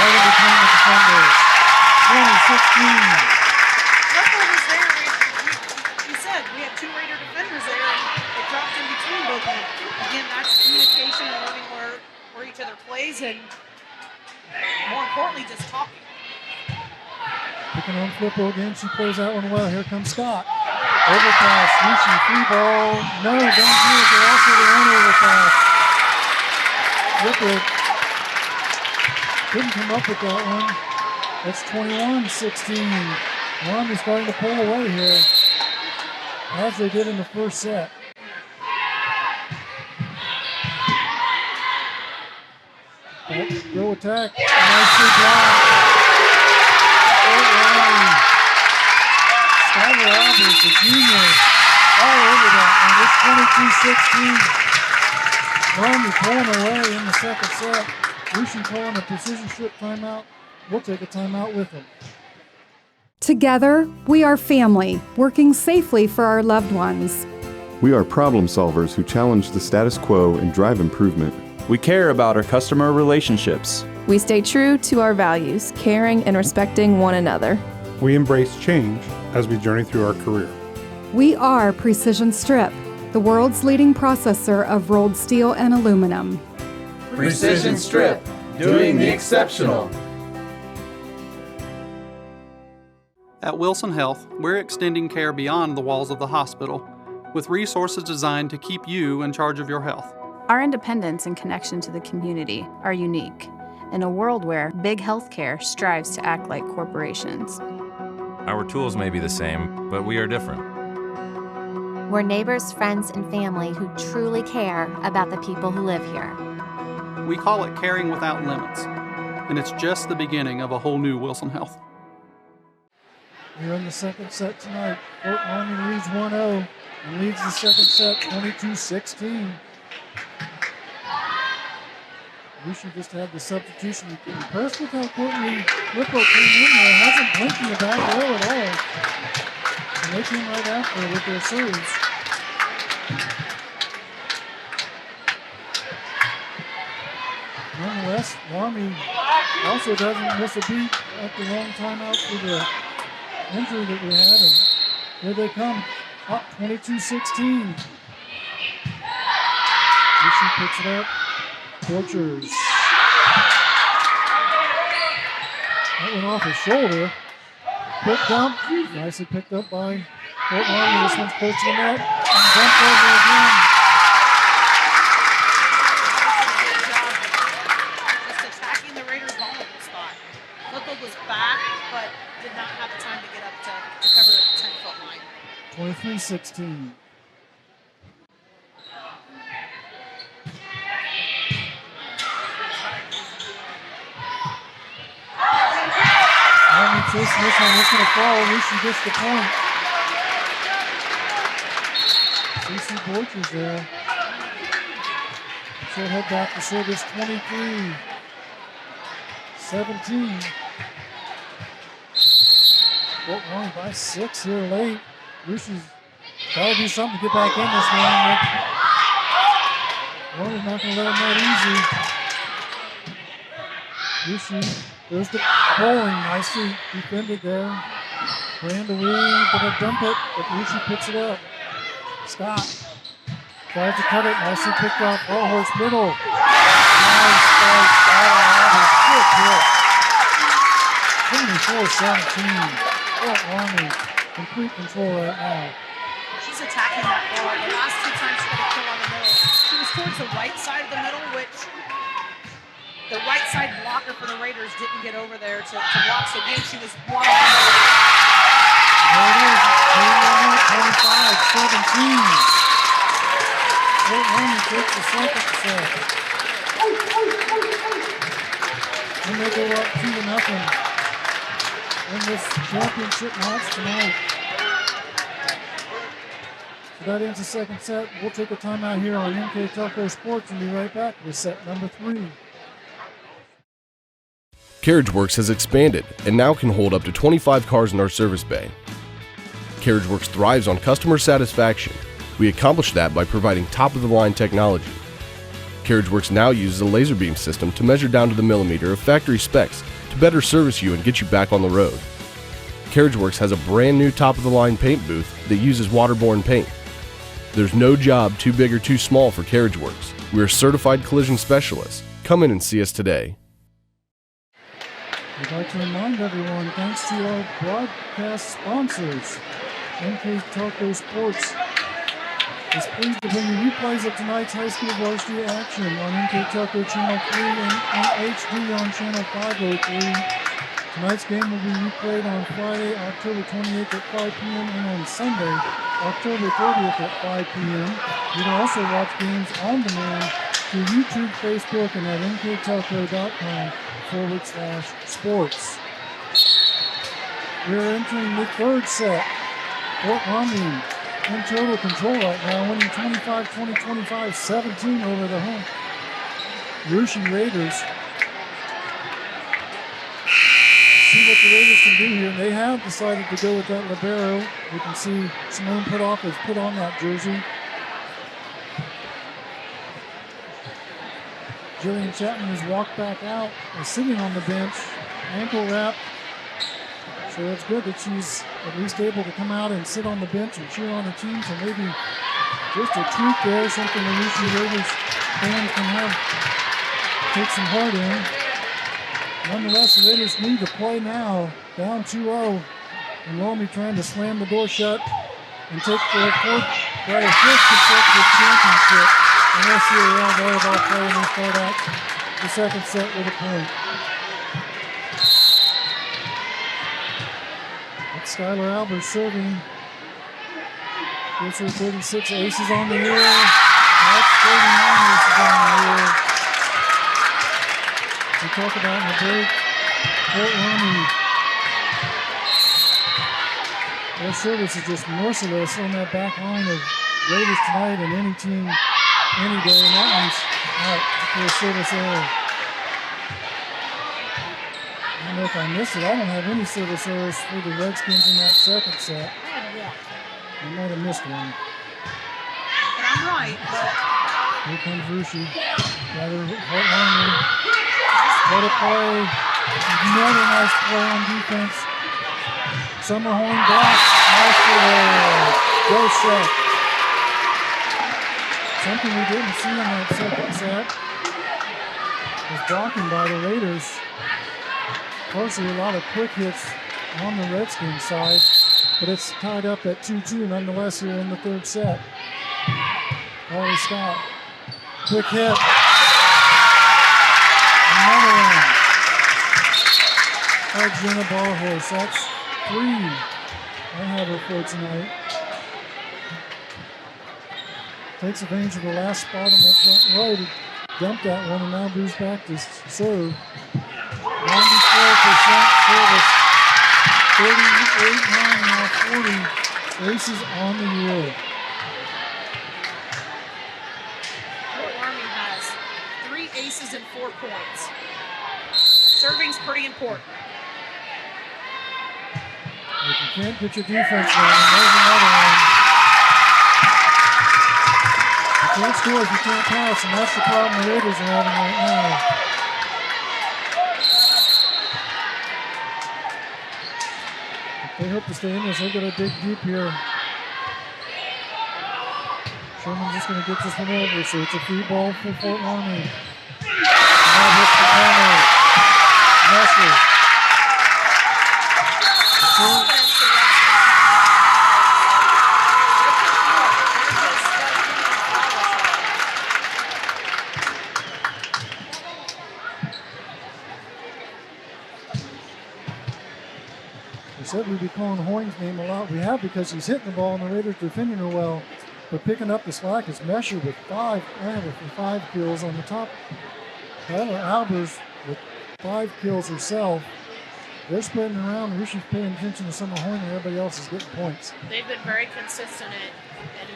right in between the defenders. 20-16. Flippo was there. We said we had two Raider defenders there, and it dropped in between both of them. Again, that's communication and learning where each other plays, and more importantly, just talking. Picking on Flippo again. She plays that one well. Here comes Scott. Overpass. Lucy, free ball. No, don't do it. They're also their own overpass. Flippo couldn't come up with that one. That's 21-16. Loramie starting to pull away here, as they did in the first set. Go attack. Nicely blocked. Skyler Albers, the junior, all over that one. It's 22-16. Loramie pulling away in the second set. Lucian calling a precision strip timeout. We'll take a timeout with him. Together, we are family, working safely for our loved ones. We are problem solvers who challenge the status quo and drive improvement. We care about our customer relationships. We stay true to our values, caring and respecting one another. We embrace change as we journey through our career. We are Precision Strip, the world's leading processor of rolled steel and aluminum. Precision Strip, doing the exceptional. At Wilson Health, we're extending care beyond the walls of the hospital, with resources designed to keep you in charge of your health. Our independence and connection to the community are unique in a world where big healthcare strives to act like corporations. Our tools may be the same, but we are different. We're neighbors, friends, and family who truly care about the people who live here. We call it caring without limits, and it's just the beginning of a whole new Wilson Health. We're in the second set tonight. Fort Loramie leads 1-0 and leads the second set 22-16. We should just have the substitution. Impressed with how Courtney Flippo came in there. Hasn't blinked in the back row at all. And they came right after with their serves. Nonetheless, Loramie also doesn't miss a beat at the long timeout for the injury that we had. And here they come, up 22-16. She picks it up. Borchers. That went off his shoulder. Quick dump. Nicely picked up by Fort Loramie. This one's close to the net. And dumped over again. Just attacking the Raiders' vulnerable spot. Flippo was back, but did not have the time to get up to cover the 10-foot line. 23-16. Chasing this one, it's going to fall. Lucy gets the point. CC Borchers there. She'll head back to service 23-17. Fort Loramie by 6 here late. Lucy's got to do something to get back in this one. Loramie's not going to let him that easy. Lucy. There's the bowling, nicely defended there. Brand away, gonna dump it, but Lucy picks it up. Scott tries to cut it, nicely picked up. Ball horse middle. Nice strike, good hit. 24-17. Fort Loramie, complete control right now. She's attacking that ball. The last two times she got a kill on the middle, she was towards the right side of the middle, which the right side blocker for the Raiders didn't get over there to block, so again, she was one of them. There it is, 25-17. Fort Loramie takes the second set. And they go up 2-0 in this championship match tonight. So that ends the second set. We'll take a timeout here on NKTelco Sports and be right back with set number 3. CarriageWorks has expanded and now can hold up to 25 cars in our service bay. CarriageWorks thrives on customer satisfaction. We accomplish that by providing top-of-the-line technology. CarriageWorks now uses a laser beam system to measure down to the millimeter of factory specs to better service you and get you back on the road. Carriage Works has a brand new top-of-the-line paint booth that uses waterborne paint. There's no job too big or too small for Carriage Works. We're certified collision specialists. Come in and see us today. We'd like to remind everyone, thanks to our broadcast sponsors, NKTelco Sports is pleased to bring you replays of tonight's high school varsity action on NKTelco Channel 3 and HD on Channel 503. Tonight's game will be replayed on Friday, October 28th at 5 p.m. and on Sunday, October 30th at 5 p.m. You can also watch games on demand through YouTube, Facebook, and at nktelco.com/sports. We're entering the third set. Fort Loramie in total control right now, winning 25-20, 25-17 over the home Varsity Raiders. See what the Raiders can do here. They have decided to go with that libero. You can see Simone put on that jersey. Jillian Chapman has walked back out, is sitting on the bench, ankle wrap. So it's good that she's at least able to come out and sit on the bench and cheer on her team. So maybe just a tweak there, something the Varsity Raiders fans can have, take some heart in. Nonetheless, the Raiders need to play now, down 2-0. And Loramie trying to slam the door shut and take their fifth consecutive championship. And they'll see a round volleyball play and they start out the second set with a point. It's Skylar Albers serving. Gives her 36 aces on the year. That's 39 aces on the year. We talk about in the break, Fort Loramie. Their service is just merciless on that back line of Raiders tonight and any team, any day. And that one's out for a service error. I don't know if I missed it. I don't have any service errors for the Redskins in that second set. I might have missed one. But I'm right, but... Here comes Rushi. Gather Fort Loramie. What a play. Another nice play on defense. Summerhorn block. Nice go set. Something we didn't see in that second set was blocking by the Raiders. Mostly a lot of quick hits on the Redskins side, but it's tied up at 2-2 nonetheless here in the third set. Carly Scott. Quick hit. Another one. Jenna Barhorse. That's 3 I have her for tonight. Takes advantage of the last spot on the front row to dump that one and now moves back to serve. 94% service. 38-9 now 40 aces on the year. Fort Loramie has 3 aces and 4 points. Serving's pretty important. If you can't get your defense running, there's another one. You can't score if you can't pass, and that's the problem the Raiders are having right now. If they hope to stay in this, they've got to dig deep here. Sherman's just going to get this one over, so it's a free ball for Fort Loramie. Now hits the corner. Messer. We said we'd be calling Hoying's name a lot. We have because he's hitting the ball and the Raiders defending her well. But picking up the slack is Mesher with 5 kills on the top. Tyler Albers with 5 kills herself. They're spreading around. Rishi's paying attention to Summer Hoying and everybody else is getting points. They've been very consistent and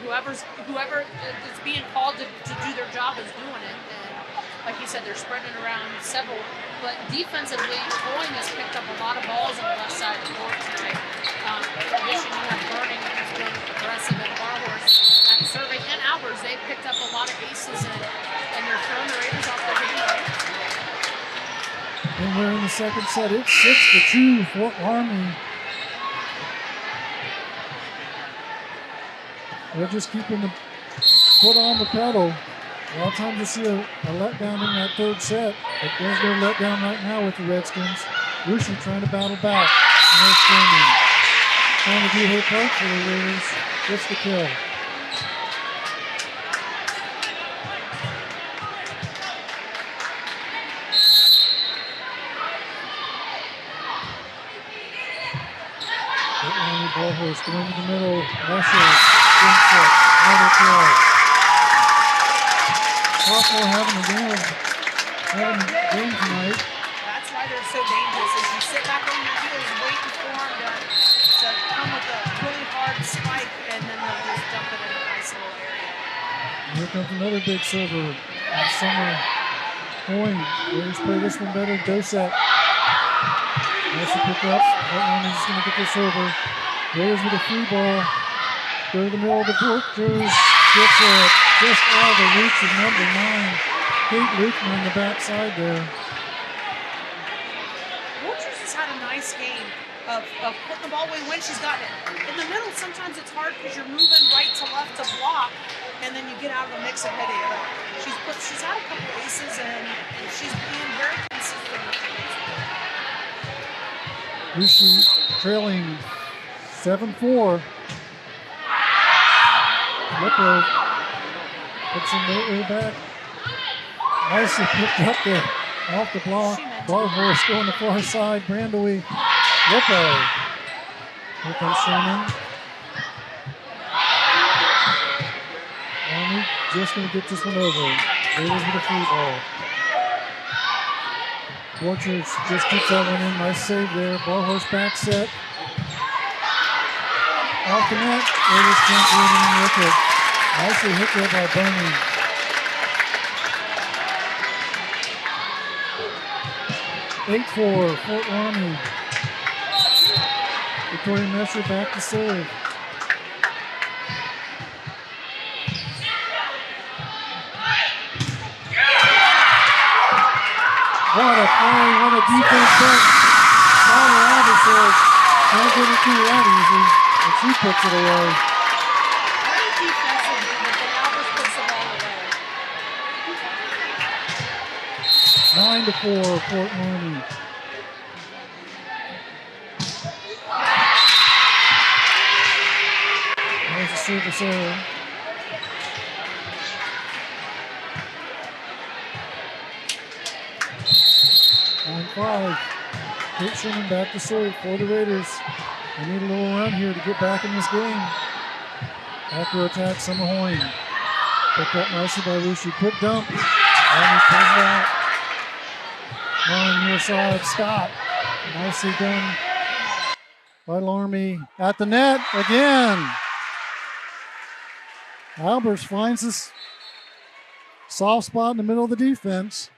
whoever is being called to do their job is doing it. And like you said, they're spreading around several. But defensively, Hoying has picked up a lot of balls on the left side of the court tonight. In addition, you have Burning, who's been aggressive, and Barhorse at serving, and Albers. They've picked up a lot of aces and they're throwing the Raiders off their game. And we're in the second set. It's 6-2 for Army. They're just keeping the foot on the pedal. A lot of times you see a letdown in that third set, but there's no letdown right now with the Redskins. Lucy trying to battle back. And they're screaming. Trying to do her part for the Raiders. Gets the kill. Ball horse going to the middle. Mesher. Another kill. Buffalo having a game tonight. That's why they're so dangerous. Is you sit back on your heels waiting for them to come with a really hard spike, and then they'll just dump it in a nice little area. Here comes another big server. Summer Coin. Raiders play this one better. Dosette. Nice to pick up. That one is going to get this over. Raiders with a free ball. Go to the middle of the Borchers. Gets it just out of the reach of number 9. Kate Lukeman on the backside there. Borchers has had a nice game of putting the ball away when she's gotten it. In the middle, sometimes it's hard because you're moving right to left to block, and then you get out of the mix of hitting it. She's had a couple aces, and she's being very consistent with things. Lucy trailing 7-4. Lippo puts him way back. Nicely picked up there off the block. Ball horse going to the far side. Brandowy. Lippo. Here comes Sherman. Army just going to get this one over. Raiders with a free ball. Borchers just keeps that one in. Nice save there. Ball horse back set. Off the net. Raiders can't do anything with it. Nicely hit there by Burney. (8-4) Fort Loramie. Victoria Messer back to serve. What a play, what a defense set. Tyler Albert says, can't get it too that easy. And she puts it away. Very defensive, but then Albert puts the ball away. 9-4 Fort Loramie. There's a service error. On 5. Kate Sherman back to serve for the Raiders. They need a little run here to get back in this game. After attack, Summer Hoyne. Picked up nicely by Lucy. Quick dump. Army pulls it out. On near side, Scott. Nicely done by Loramie. At the net again. Albers finds this soft spot in the middle of the defense.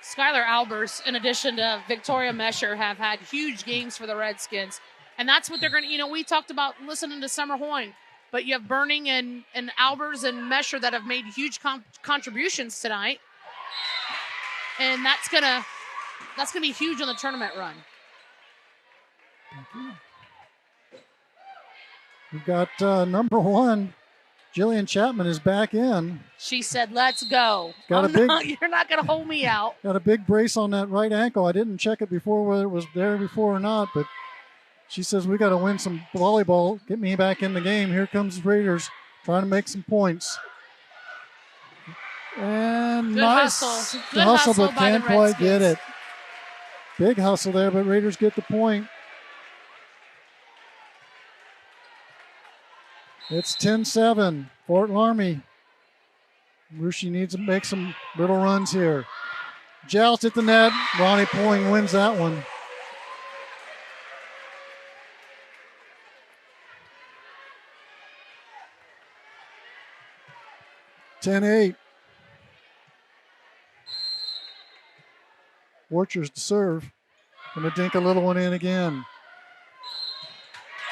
Skylar Albers, in addition to Victoria Mesher, have had huge games for the Redskins. And that's what they're going to, we talked about listening to Summer Hoyne, but you have Burning and Albers and Mesher that have made huge contributions tonight. And that's gonna be huge on the tournament run. We've got number 1, Jillian Chapman is back in. She said, let's go. You're not going to hold me out. Got a big brace on that right ankle. I didn't check it before whether it was there before or not, but she says we got to win some volleyball. Get me back in the game. Here comes the Raiders trying to make some points. And Good nice hustle. Good hustle, but by the can't quite get Redskins. it. Big hustle there, but Raiders get the point. It's 10-7, Fort Loramie. Rushi needs to make some little runs here. Joust at the net. Ronnie Poing wins that one. (10-8). Borchers to serve. Gonna dink a little one in again.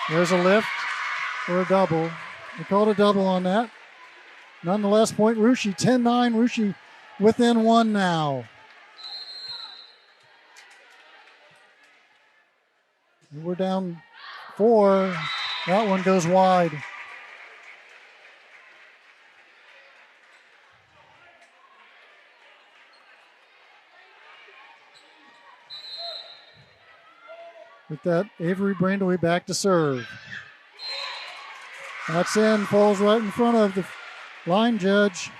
There's a lift for a double. They called a double on that. Nonetheless, point Rushi, 10-9. Rushi within one now. We're down 4. That one goes wide. With that, Avery Brindley back to serve. That's in, falls right in front of the line judge.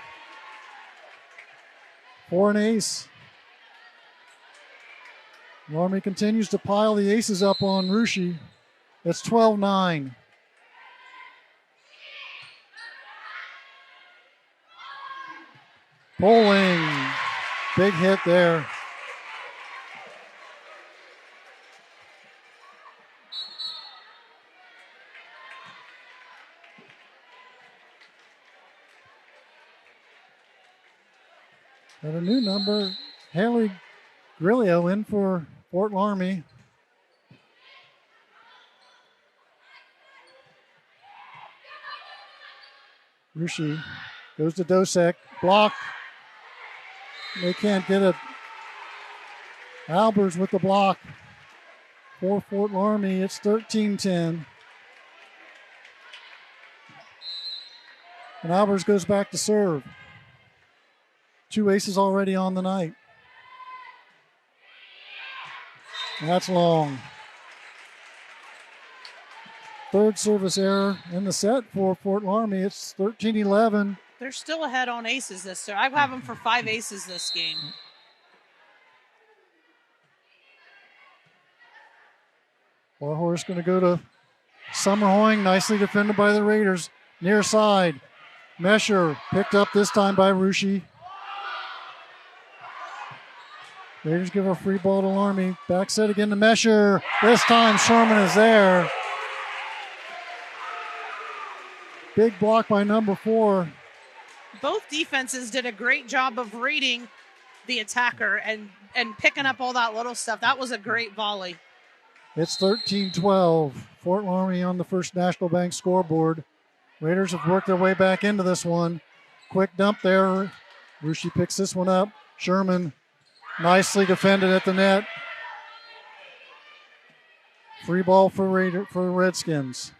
4 and ace. Loramie continues to pile the aces up on Ruschi. It's 12-9. Bowling. Big hit there. And a new number, Haley Grillo in for Fort Loramie. Ruschi goes to Dosek, blocked. They can't get it. Albers with the block for Fort Loramie. It's 13-10. And Albers goes back to serve. 2 aces already on the night. That's long. Third service error in the set for Fort Loramie. It's 13-11. They're still ahead on aces this year. I have them for 5 aces this game. Warhorse going to go to Summerhoing. Nicely defended by the Raiders. Near side. Mesher picked up this time by Ruschi. Raiders give a free ball to Loramie. Back set again to Mesher. This time Sherman is there. Big block by number 4. Both defenses did a great job of reading the attacker and picking up all that little stuff. That was a great volley. It's 13-12. Fort Loramie on the First National Bank scoreboard. Raiders have worked their way back into this one. Quick dump there. Ruschi picks this one up. Sherman nicely defended at the net. Free ball for Redskins.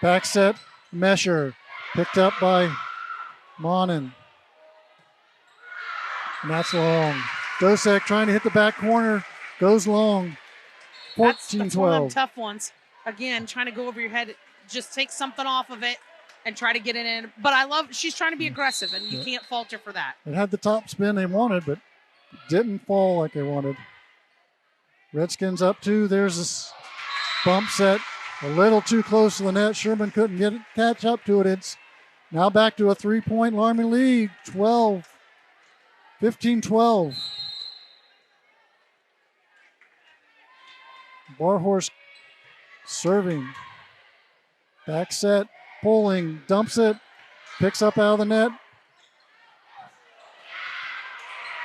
Back set, Mesher. Picked up by Monin. And that's long. Dosek trying to hit the back corner. Goes long. 14-12. That's one of them tough ones. Again, trying to go over your head. Just take something off of it and try to get it in. But I love, she's trying to be aggressive, and you can't falter for that. It had the top spin they wanted, but didn't fall like they wanted. Redskins up 2. There's this bump set. A little too close to the net. Sherman couldn't catch up to it. It's now back to a 3-point Loramie lead. 15-12. Barhorse serving. Back set. Pulling. Dumps it. Picks up out of the net.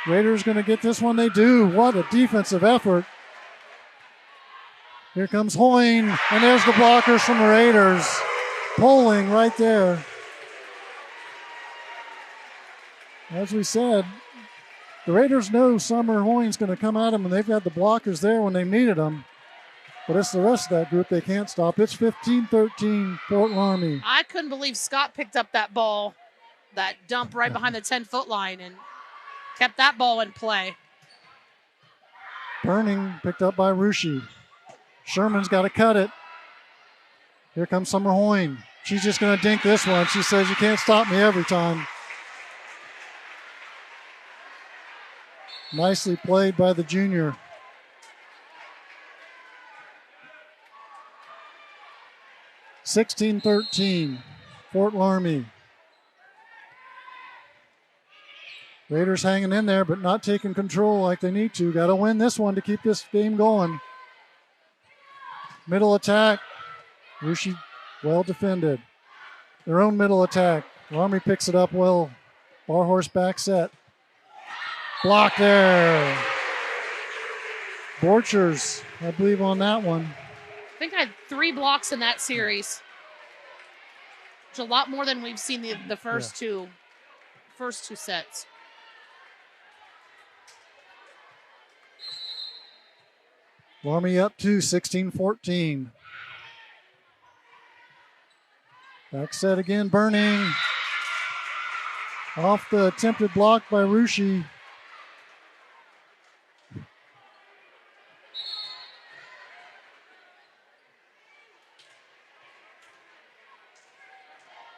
Raiders going to get this one. They do. What a defensive effort. Here comes Hoying, and there's the blockers from the Raiders. Pulling right there. As we said, the Raiders know Summer Hoying's going to come at them, and they've got the blockers there when they needed them. But it's the rest of that group they can't stop. It's 15-13, Fort Loramie. I couldn't believe Scott picked up that ball, that dump right behind the 10-foot line, and kept that ball in play. Burning picked up by Ruschi. Sherman's got to cut it. Here comes Summer Hoying. She's just going to dink this one. She says, you can't stop me every time. Nicely played by the junior. (16-13), Fort Loramie. Raiders hanging in there, but not taking control like they need to. Got to win this one to keep this game going. Middle attack. Ruschi well defended. Their own middle attack. Loramie picks it up well. Barhorse back set. Block there. Borchers, I believe, on that one. I think I had 3 blocks in that series. It's a lot more than we've seen the first two sets. Loramie up 2, 16-14. Back set again, Burning. Off the attempted block by Rushi.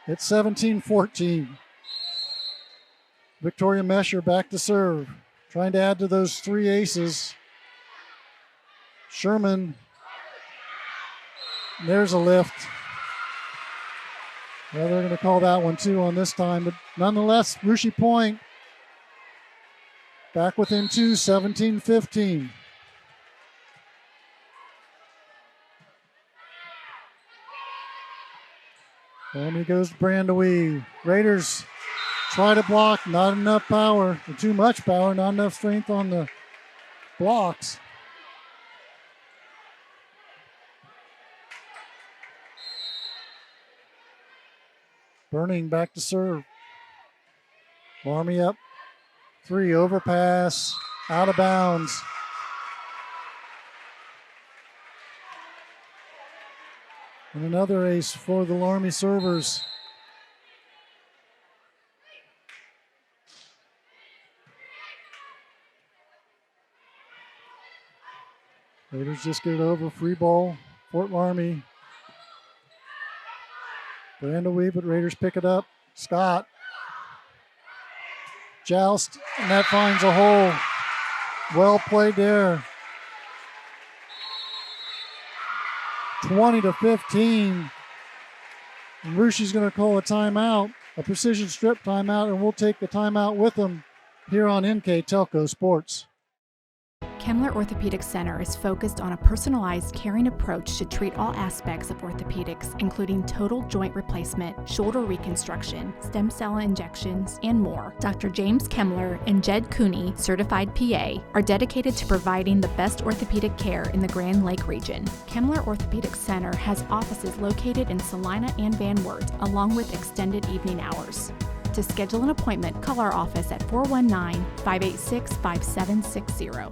It's 17-14. Victoria Mesher back to serve. Trying to add to those 3 aces. Sherman. There's a lift. Well, they're going to call that one too on this time. But nonetheless, Rushi point. Back within 2, 17-15. Loramie goes to Brandewee. Raiders try to block, not enough power, or too much power, not enough strength on the blocks. Burning back to serve. Loramie up 3, overpass, out of bounds. And another ace for the Loramie servers. Raiders just get it over. Free ball. Fort Loramie. Brandewee, but Raiders pick it up. Scott. Joust, and that finds a hole. Well played there. 20-15. And Rushi's going to call a timeout, a precision strip timeout, and we'll take the timeout with them here on NKTelco Sports. Kemmler Orthopedic Center is focused on a personalized, caring approach to treat all aspects of orthopedics, including total joint replacement, shoulder reconstruction, stem cell injections, and more. Dr. James Kemmler and Jed Cooney, certified PA, are dedicated to providing the best orthopedic care in the Grand Lake region. Kemmler Orthopedic Center has offices located in Salina and Van Wert, along with extended evening hours. To schedule an appointment, call our office at 419-586-5760.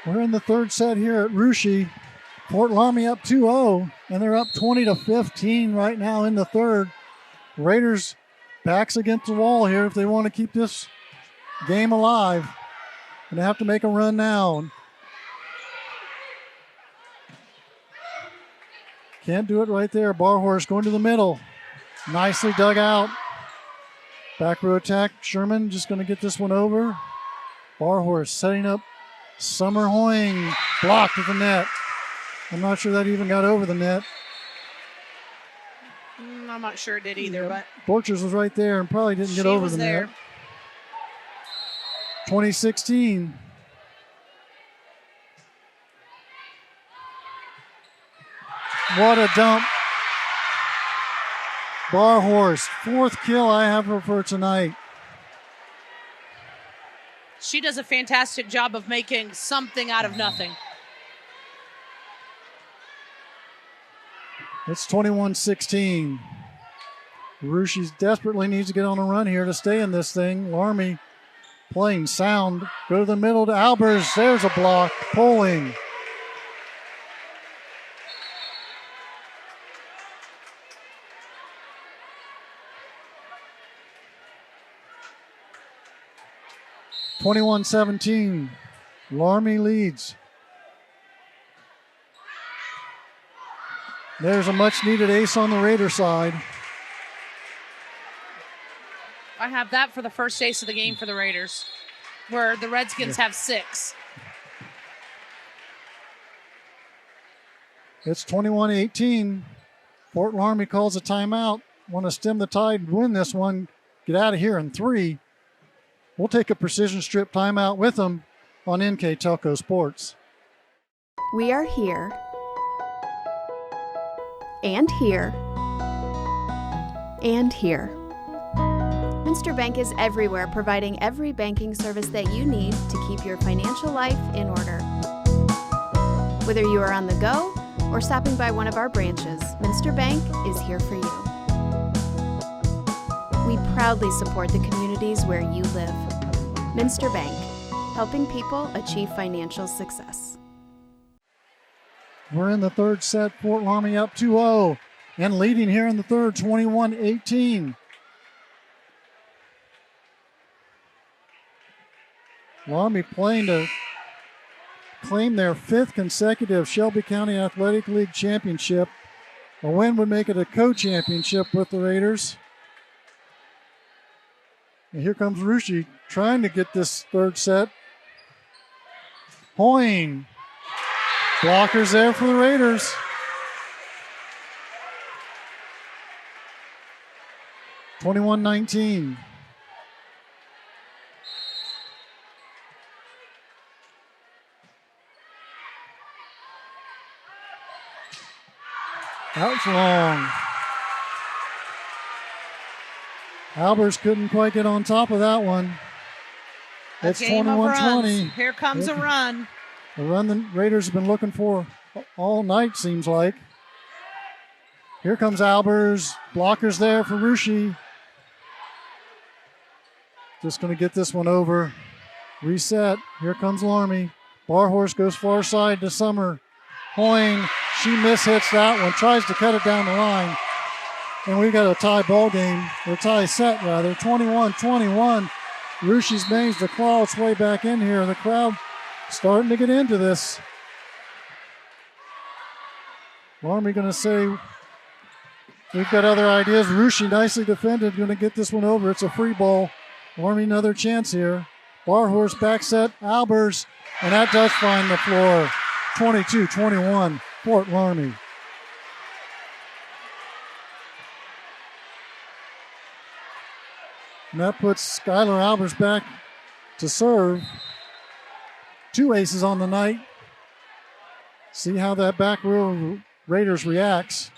We're in the third set here at Rushi. Fort Loramie up 2-0, and they're up 20-15 right now in the third. Raiders backs against the wall here if they want to keep this game alive. And they have to make a run now. Can't do it right there. Barhorse going to the middle. Nicely dug out. Back row attack. Sherman just going to get this one over. Barhorse setting up. Summer Hoying blocked at the net. I'm not sure that even got over the net. I'm not sure it did either, but Borchers was right there and probably didn't get over the net. 2016. What a dump. Barhorse, 4th kill I have her for tonight. she does a fantastic job of making something out of nothing. It's 21-16. Rushi desperately needs to get on a run here to stay in this thing. Loramie playing sound. Go to the middle to Albers. There's a block. Pulling. (21-17). Loramie leads. There's a much-needed ace on the Raider side. I have that for the first ace of the game for the Raiders, where the Redskins have 6. It's 21-18. Fort Loramie calls a timeout. Want to stem the tide, win this one, get out of here in 3. We'll take a precision strip timeout with them on NKTelco Sports. We are here, and here, and here. Minster Bank is everywhere, providing every banking service that you need to keep your financial life in order. Whether you are on the go or stopping by one of our branches, Minster Bank is here for you. We proudly support the communities where you live. Minster Bank, helping people achieve financial success. We're in the third set. Fort Loramie up 2-0 and leading here in the third, 21-18. Loramie playing to claim their 5th consecutive Shelby County Athletic League championship. A win would make it a co-championship with the Raiders. And here comes Rushi trying to get this third set. Hoying. Blockers there for the Raiders. (21-19). That's long. Albers couldn't quite get on top of that one. It's 21-20. Here comes a run. A run the Raiders have been looking for all night, seems like. Here comes Albers. Blockers there for Rushi. Just going to get this one over. Reset. Here comes Loramie. Barhorse goes far side to Summer. Hoying. She mishits that one. Tries to cut it down the line. And we got a tie ball game. Or tie set, rather. 21-21. Rushi's managed to claw its way back in here. The crowd starting to get into this. Loramie going to say, we've got other ideas. Rushi nicely defended, going to get this one over. It's a free ball. Loramie another chance here. Barhorse back set, Albers, and that does find the floor. 22-21, Fort Loramie. And that puts Skylar Albers back to serve. 2 aces on the night. See how that back row Raiders reacts.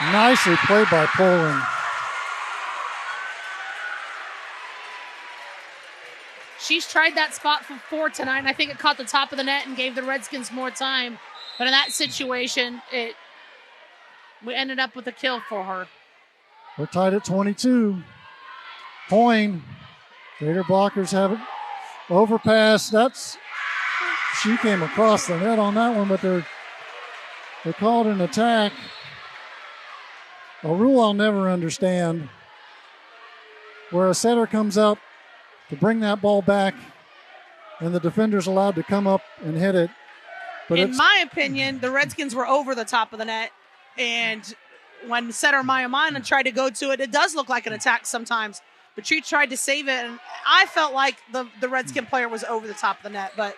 Nicely played by Poland. She's tried that spot for 4 tonight, and I think it caught the top of the net and gave the Redskins more time. But in that situation, we ended up with a kill for her. We're tied at 22. Hoying. Raider blockers have it. Overpass. She came across the net on that one, but they called an attack. A rule I'll never understand, where a setter comes up to bring that ball back, and the defender's allowed to come up and hit it. But in my opinion, the Redskins were over the top of the net, and when setter Maya Mina tried to go to it, it does look like an attack sometimes. But she tried to save it, and I felt like the Redskin player was over the top of the net, but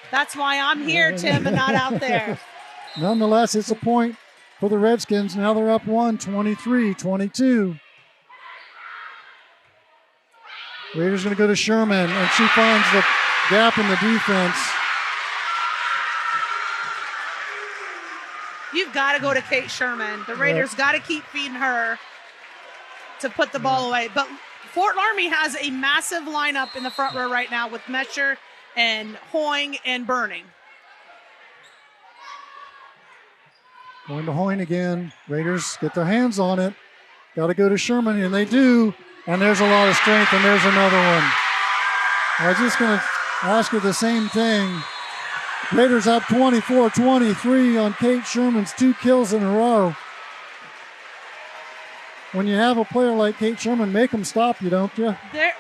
that's why I'm here, Tim, and not out there. Nonetheless, it's a point for the Redskins. Now they're up 1, 23-22. Raiders going to go to Sherman, and she finds the gap in the defense. You've got to go to Kate Sherman. The Raiders got to keep feeding her to put the ball away. But Fort Loramie has a massive lineup in the front row right now with Mescher and Hoying and Burning. Going to Hoying again. Raiders get their hands on it. Got to go to Sherman, and they do. And there's a lot of strength, and there's another one. I was just going to ask you the same thing. Raiders up 24-23 on Kate Sherman's 2 kills in a row. When you have a player like Kate Sherman, make them stop you, don't you?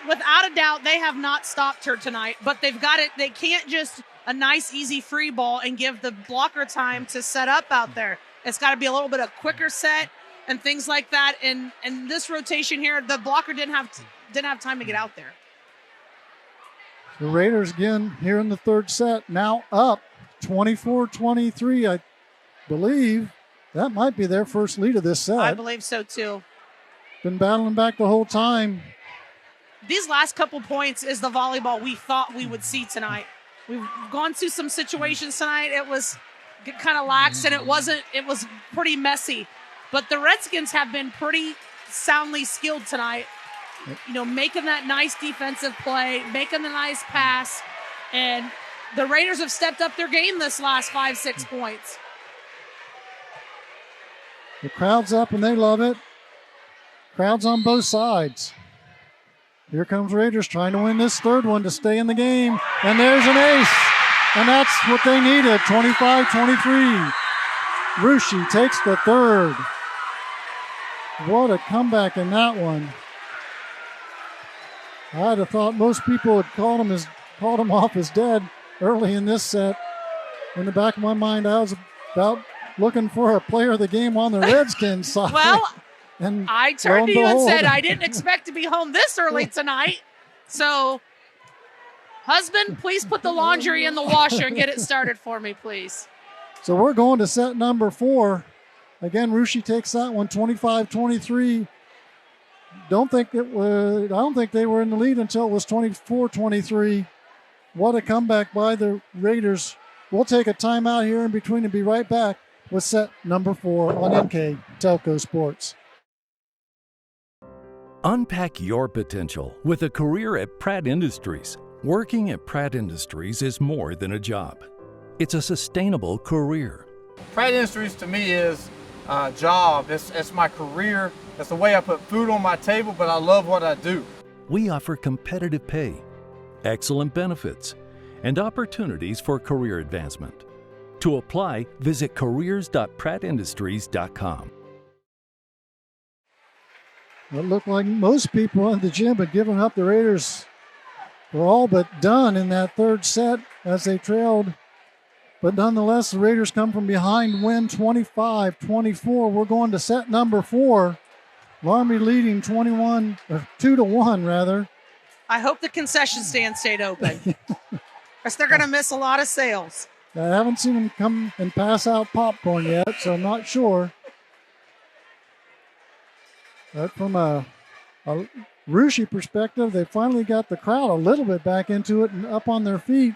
Without a doubt, they have not stopped her tonight, but they've got it. They can't just a nice, easy free ball and give the blocker time to set up out there. It's got to be a little bit of quicker set and things like that. And this rotation here, the blocker didn't have time to get out there. The Raiders again here in the third set, now up 24-23. I believe that might be their first lead of this set. I believe so too. Been battling back the whole time. These last couple points is the volleyball we thought we would see tonight. We've gone through some situations tonight. It was kind of lax, and it was pretty messy. But the Redskins have been pretty soundly skilled tonight. You know, making that nice defensive play, making the nice pass. And the Raiders have stepped up their game this last 5-6 points. The crowd's up and they love it. Crowd's on both sides. Here comes Raiders trying to win this third one to stay in the game. And there's an ace. And that's what they needed, 25-23. Rushi takes the third. What a comeback in that one. I'd have thought most people had called him off as dead early in this set. In the back of my mind, I was about looking for a player of the game on the Redskins side. Well, and I turned to you and said I didn't expect to be home this early tonight. So, husband, please put the laundry in the washer and get it started for me, please. So we're going to set number 4. Again, Rushi takes that one, 25-23. I don't think they were in the lead until it was 24-23. What a comeback by the Raiders. We'll take a timeout here in between and be right back with set number 4 on NKTelco Sports. Unpack your potential with a career at Pratt Industries. Working at Pratt Industries is more than a job. It's a sustainable career. Pratt Industries to me is a job. It's my career. It's the way I put food on my table, but I love what I do. We offer competitive pay, excellent benefits, and opportunities for career advancement. To apply, visit careers.prattindustries.com. It looked like most people in the gym had given up. The Raiders were all but done in that third set as they trailed. But nonetheless, the Raiders come from behind, win 25-24. We're going to set number 4. Loramie leading 2-1 rather. I hope the concession stand stayed open, because they're going to miss a lot of sales. I haven't seen them come and pass out popcorn yet, so I'm not sure. But from a Rushi perspective, they finally got the crowd a little bit back into it and up on their feet.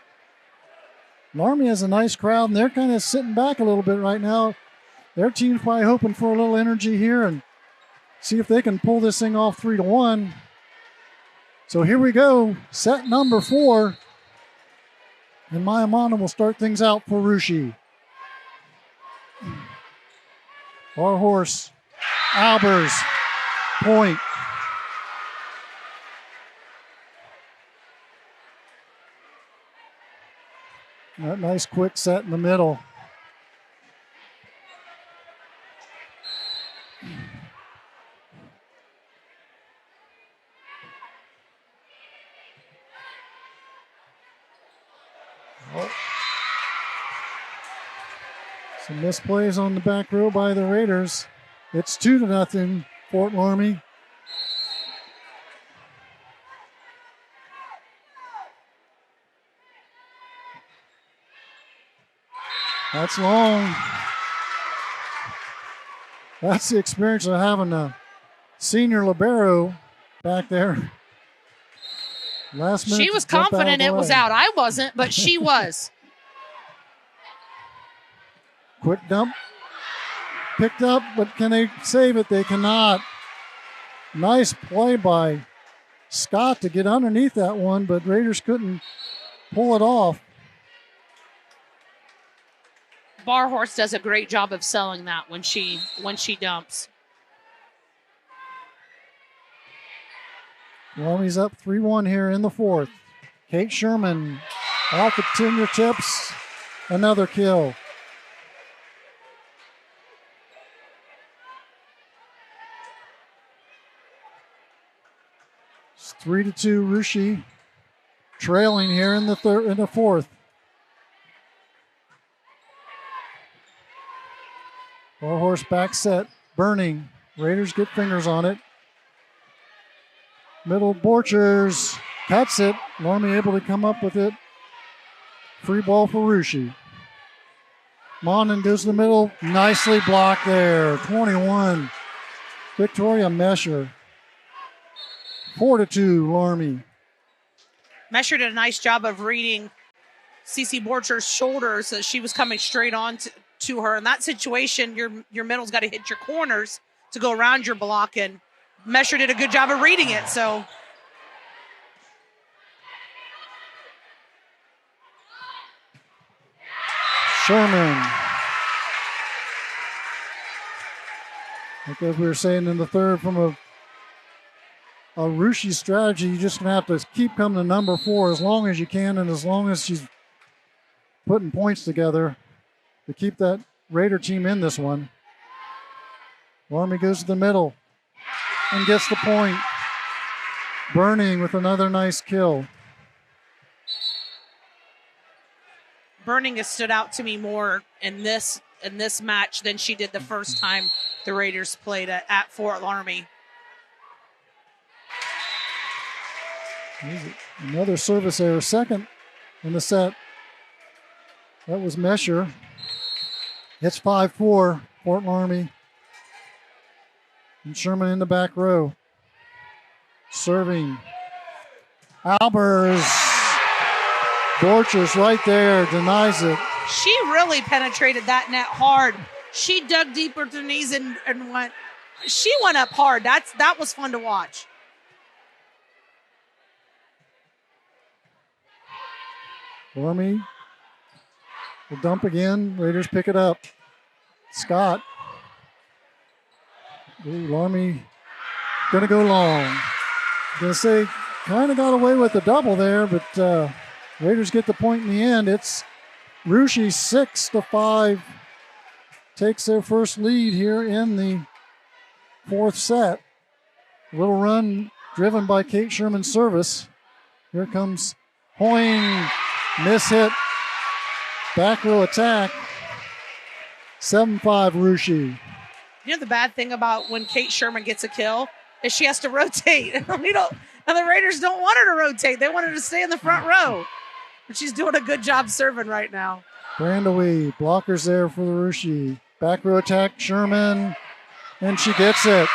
Loramie has a nice crowd, and they're kind of sitting back a little bit right now. Their team's probably hoping for a little energy here and see if they can pull this thing off 3-1. So here we go, set number 4. And Maya Mana will start things out for Rushi. Our horse, Albers, point. That nice quick set in the middle. Oh. Some misplays on the back row by the Raiders. It's 2-0 Fort Loramie. That's long. That's the experience of having a senior libero back there. Last minute. She was confident it was out. I wasn't, but she was. Quick dump. Picked up, but can they save it? They cannot. Nice play by Scott to get underneath that one, but Raiders couldn't pull it off. Bar Horse does a great job of selling that when she dumps. Loramie's up 3-1 here in the fourth. Kate Sherman off the fingertips. Another kill. It's 3-2 Rushi trailing here in the fourth. Bar Horse back set, burning. Raiders get fingers on it. Middle Borchers cuts it. Loramie able to come up with it. Free ball for Rushi. Monin goes to the middle. Nicely blocked there. 21. Victoria Mesher. 4-2 Loramie. Mesher did a nice job of reading Cece Borcher's shoulders as she was coming straight on to her. In that situation, your middle's got to hit your corners to go around your block, and Mesher did a good job of reading it. So Sherman. Like as we were saying in the third, from a Rushie's strategy. You're just going to have to keep coming to number 4 as long as you can, and as long as she's putting points together to keep that Raider team in this one. Loramie goes to the middle and gets the point. Burning with another nice kill. Burning has stood out to me more in this match than she did the first time the Raiders played at Fort Loramie. Another service error, second in the set. That was Mesher. It's 5-4, Fort Loramie. And Sherman in the back row. Serving. Albers. Borchers right there, denies it. She really penetrated that net hard. She dug deeper to the knees and went. She went up hard. That was fun to watch. Loramie. The dump again. Raiders pick it up. Scott. Ooh, Loramie going to go long. Going to say kind of got away with the double there, but Raiders get the point in the end. It's Rushi 6-5. Takes their first lead here in the fourth set. A little run driven by Kate Sherman's service. Here comes Hoying. Miss hit. Back row attack. 7-5 Rushi. You know the bad thing about when Kate Sherman gets a kill is she has to rotate. And the Raiders don't want her to rotate. They want her to stay in the front row. But she's doing a good job serving right now. Brandowie, blockers there for the Rushi. Back row attack, Sherman, and she gets it.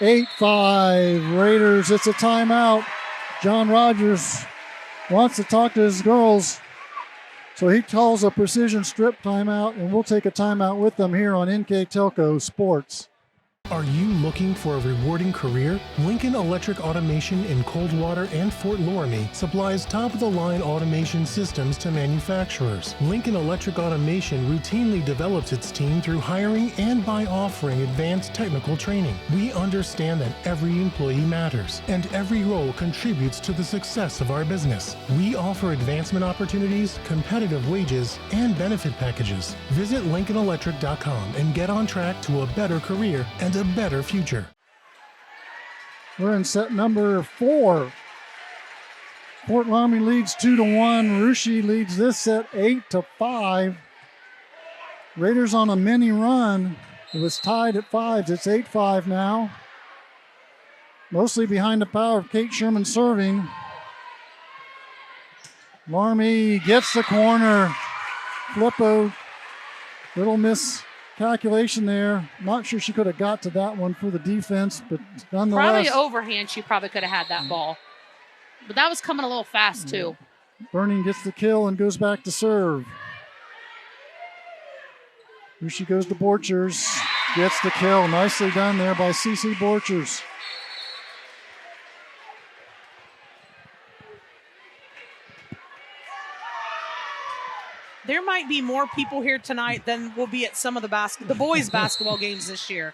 (8-5) Raiders. It's a timeout. John Rogers wants to talk to his girls, so he calls a precision strip timeout, and we'll take a timeout with them here on NKTelco Sports. Are you looking for a rewarding career? Lincoln Electric Automation in Coldwater and Fort Loramie supplies top-of-the-line automation systems to manufacturers. Lincoln Electric Automation routinely develops its team through hiring and by offering advanced technical training. We understand that every employee matters, and every role contributes to the success of our business. We offer advancement opportunities, competitive wages, and benefit packages. Visit LincolnElectric.com and get on track to a better career and a better future. We're in set number 4. Fort Loramie leads 2-1. Rushi leads this set 8-5. Raiders on a mini run. It was tied at 5s. It's 8-5 now. Mostly behind the power of Kate Sherman serving. Loramie gets the corner. Flippo. Little miscalculation there. Not sure she could have got to that one for the defense, but nonetheless. Probably overhand, she probably could have had that ball. But that was coming a little fast, too. Burning gets the kill and goes back to serve. Here she goes to Borchers. Gets the kill. Nicely done there by CC Borchers. There might be more people here tonight than will be at some of the boys' basketball games this year.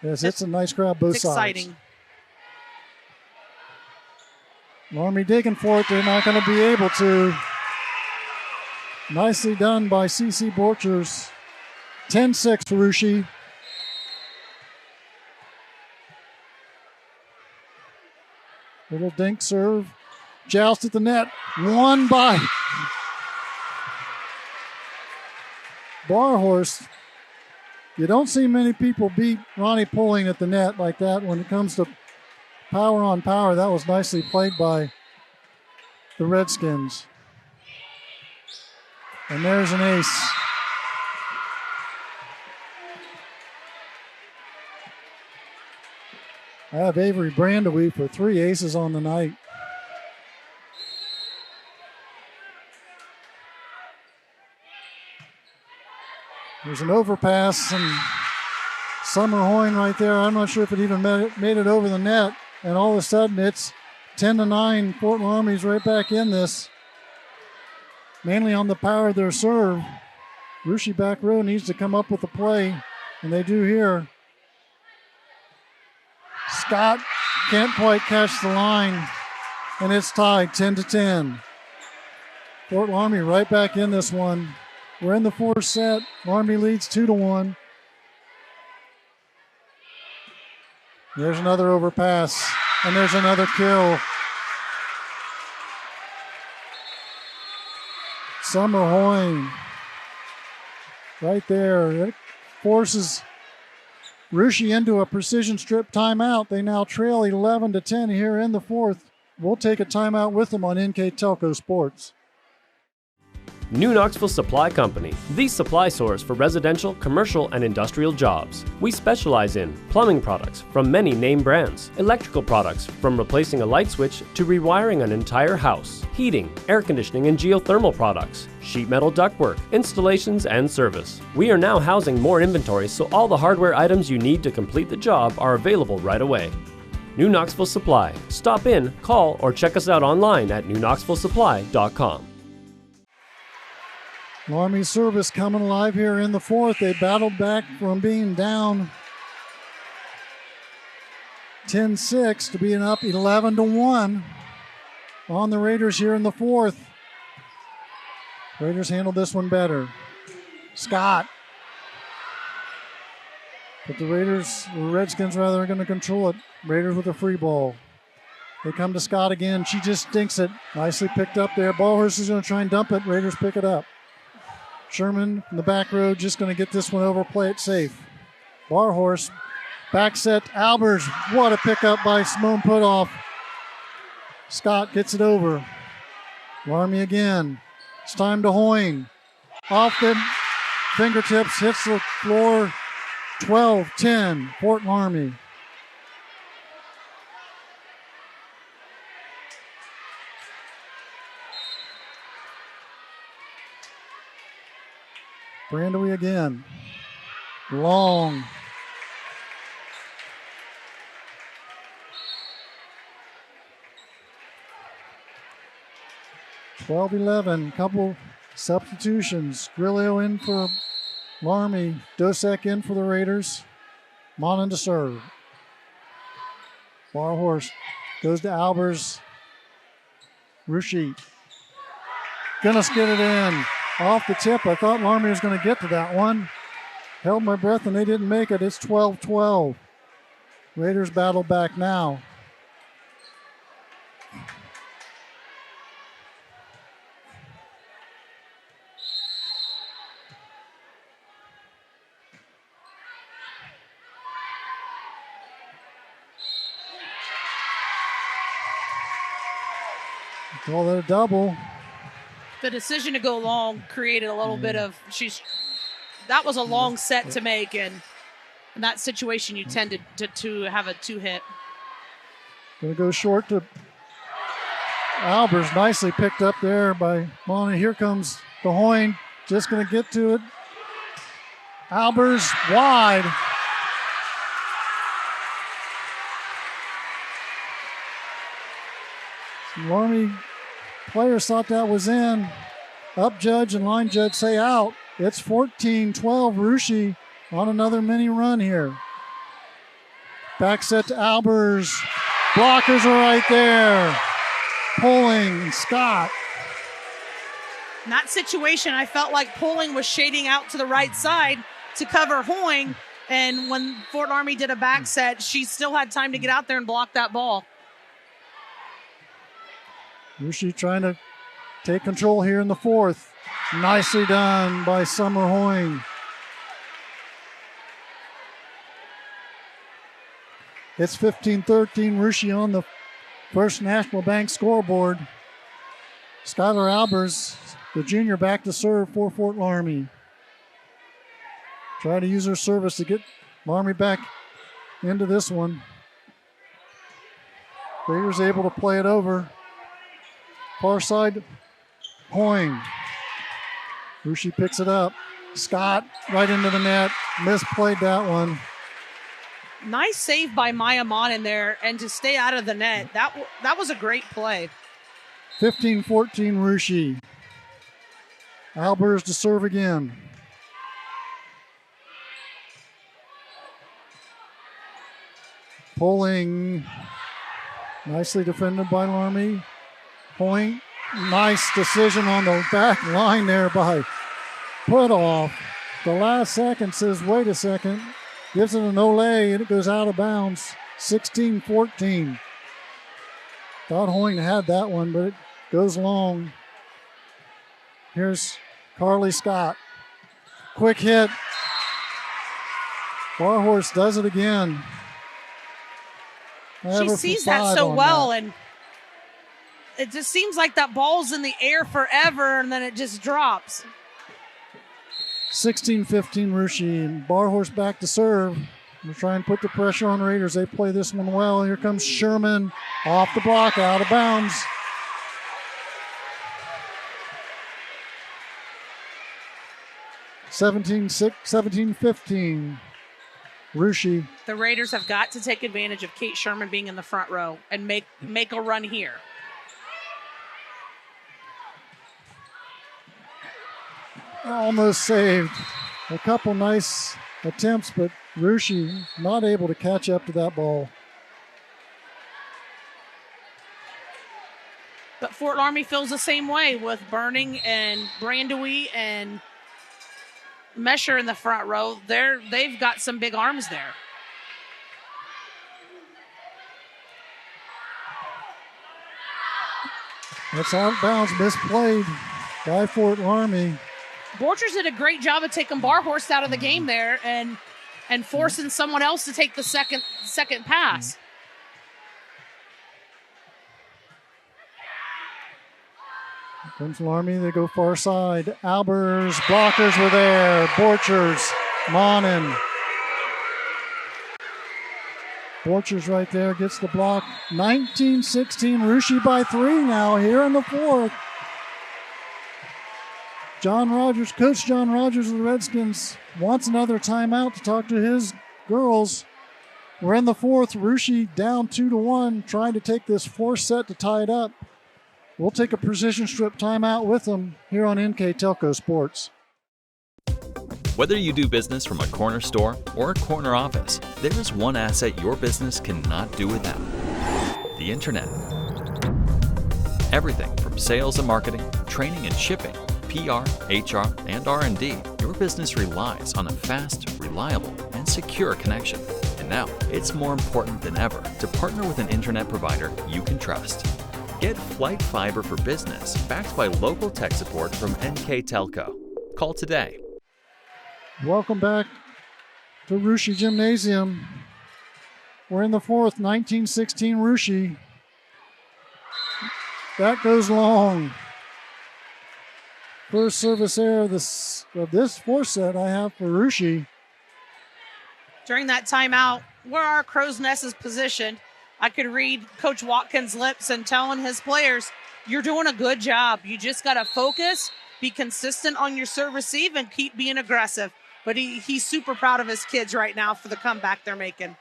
Yes, it's a nice crowd both sides. Exciting. Loramie digging for it. They're not going to be able to. Nicely done by CC Borchers. 10-6 Rushi. Little dink serve. Joust at the net. Won by Barhorst. You don't see many people beat Ronnie Pulling at the net like that when it comes to power on power. That was nicely played by the Redskins. And there's an ace. I have Avery Brandowie for 3 aces on the night. There's an overpass and Summer Hoyne right there. I'm not sure if it even made it over the net. And all of a sudden it's 10-9. Fort Loramie's right back in this. Mainly on the power of their serve. Rushy back row needs to come up with a play, and they do here. Scott can't quite catch the line, and it's tied 10-10. Fort Loramie right back in this one. We're in the fourth set. Loramie leads 2-1. There's another overpass, and there's another kill. Summer Hoying right there. It forces Rushy into a precision strip timeout. They now trail 11-10 here in the fourth. We'll take a timeout with them on NKTelco Sports. New Knoxville Supply Company, the supply source for residential, commercial, and industrial jobs. We specialize in plumbing products from many name brands, electrical products from replacing a light switch to rewiring an entire house, heating, air conditioning, and geothermal products, sheet metal ductwork, installations, and service. We are now housing more inventory, so all the hardware items you need to complete the job are available right away. New Knoxville Supply. Stop in, call, or check us out online at newknoxvillesupply.com. Loramie service coming alive here in the fourth. They battled back from being down 10-6 to being up 11-1 on the Raiders here in the fourth. Raiders handled this one better. Scott. But the Redskins rather, are going to control it. Raiders with a free ball. They come to Scott again. She just stinks it. Nicely picked up there. Ballhorse is going to try and dump it. Raiders pick it up. Sherman in the back row just going to get this one over, play it safe. Barhorse, back set, Albers. What a pickup by Simone Putoff. Scott gets it over. Loramie again. It's time to Hoying. Off the fingertips, hits the floor. 12-10, Fort Loramie. Brandewy again. Long. (12-11). Couple substitutions. Grillo in for Loramie. Dosek in for the Raiders. Monin to serve. Barhorse goes to Albers. Rushy. Gonna skid it in. Off the tip. I thought Loramie was going to get to that one. Held my breath and they didn't make it. It's 12-12. Raiders battle back now. Call that a double. The decision to go long created a little bit of that was a long set to make, and in that situation you tend to have a two-hit. Gonna go short to Albers, nicely picked up there by Monin. Here comes the Hoying, just gonna get to it. Albers wide. Loramie players thought that was in. Up judge and line judge say out. It's 14-12. Rushy on another mini run here. Back set to Albers. Blockers are right there. Pulling Scott. In that situation, I felt like Pulling was shading out to the right side to cover Hoying. And when Fort Loramie did a back set, she still had time to get out there and block that ball. Rushy trying to take control here in the fourth. Nicely done by Summer Hoying. It's 15-13. Rushy on the First National Bank scoreboard. Skylar Albers, the junior, back to serve for Fort Loramie. Try to use her service to get Loramie back into this one. Raiders able to play it over. Far side, Hoying. Rushy picks it up. Scott right into the net. Misplayed that one. Nice save by Maya Monin there, and to stay out of the net. That was a great play. 15-14 Rushy. Albers to serve again. Pulling. Nicely defended by Loramie. Point. Nice decision on the back line there by Putoff. The last second says, wait a second. Gives it an Olay, and it goes out of bounds. 16-14. Thought Hoyne had that one, but it goes long. Here's Carly Scott. Quick hit. Barhorse does it again. She sees that so well, and it just seems like that ball's in the air forever, and then it just drops. 16-15 Rushi, and Barhorse back to serve. We'll try and put the pressure on Raiders. They play this one well. Here comes Sherman off the block, out of bounds. $17-15. Rushi. The Raiders have got to take advantage of Kate Sherman being in the front row and make a run here. Almost saved. A couple nice attempts, but Rushi not able to catch up to that ball. But Fort Loramie feels the same way with Burning and Brandewie and Mesher in the front row. They've got some big arms there. That's out of bounds, misplayed by Fort Loramie. Borchers did a great job of taking Barhorse out of the game there and forcing someone else to take the second pass. Comes Loramie, they go far side. Albers, blockers were there. Borchers, Monin. Borchers right there gets the block. 19-16, Rushi by 3 now here in the fourth. Coach John Rogers of the Redskins wants another timeout to talk to his girls. We're in the fourth. Rushi down 2-1, trying to take this fourth set to tie it up. We'll take a precision strip timeout with them here on NKTelco Sports. Whether you do business from a corner store or a corner office, there is one asset your business cannot do without: the internet. Everything from sales and marketing, training and shipping, PR, HR, and R&D, your business relies on a fast, reliable, and secure connection. And now, it's more important than ever to partner with an internet provider you can trust. Get Flight Fiber for Business, backed by local tech support from NKTelco. Call today. Welcome back to Rushi Gymnasium. We're in the fourth, 19-16 Rushi. That goes long. First service error of this fourth set I have for Rushi. During that timeout, where our crow's nest is positioned, I could read Coach Watkins' lips and telling his players, you're doing a good job. You just got to focus, be consistent on your serve receive, and keep being aggressive. But he's super proud of his kids right now for the comeback they're making.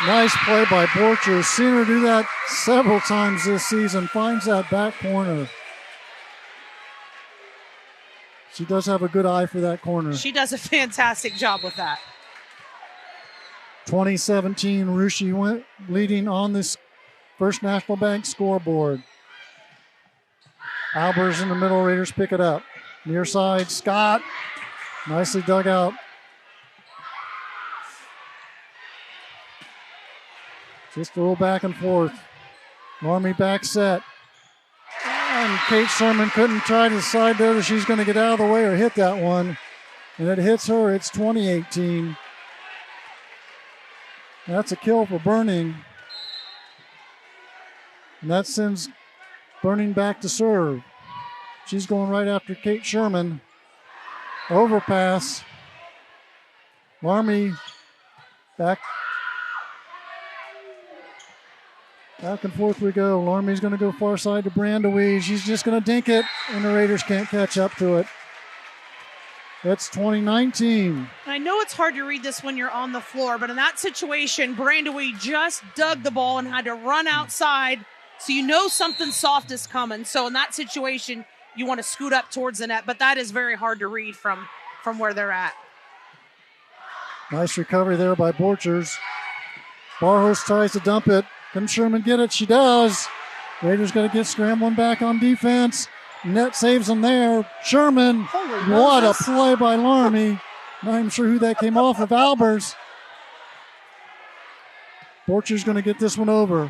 Nice play by Borchers. Seen her do that several times this season. Finds that back corner. She does have a good eye for that corner. She does a fantastic job with that. 2017, Rushi went leading on this First National Bank scoreboard. Albers in the middle, Raiders pick it up. Near side, Scott. Nicely dug out. Just a little back and forth. Loramie back set. And Kate Sherman couldn't try to decide whether she's going to get out of the way or hit that one. And it hits her. It's 20-18. That's a kill for Burning. And that sends Burning back to serve. She's going right after Kate Sherman. Overpass. Loramie back and forth we go. Loramie's going to go far side to Brandewie. She's just going to dink it, and the Raiders can't catch up to it. It's 2019. I know it's hard to read this when you're on the floor, but in that situation, Brandewie just dug the ball and had to run outside, so you know something soft is coming. So in that situation, you want to scoot up towards the net, but that is very hard to read from where they're at. Nice recovery there by Borchers. Barhorse tries to dump it. Can Sherman get it? She does. Raiders going to get scrambling back on defense. Net saves them there. Sherman, what a play by Loramie. Not even sure who that came off of. Albers. Borcher's going to get this one over.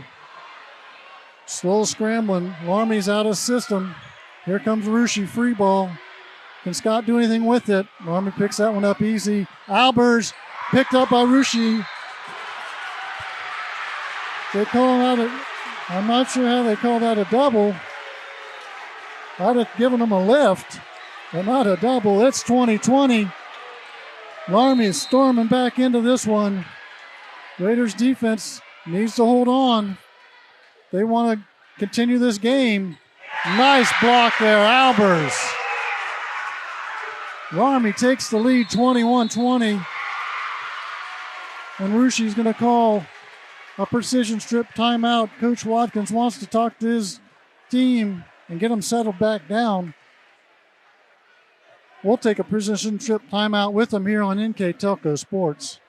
Slow scrambling. Loramie's out of system. Here comes Rushi, free ball. Can Scott do anything with it? Loramie picks that one up easy. Albers picked up by Rushi. They call out I'm not sure how they call that a double. I'd have given them a lift, but not a double. It's 20-20. Loramie is storming back into this one. Raiders defense needs to hold on. They want to continue this game. Nice block there, Albers. Loramie takes the lead 21-20. And Rushi's going to call a precision strip timeout. Coach Watkins wants to talk to his team and get them settled back down. We'll take a precision strip timeout with them here on NKTelco Sports.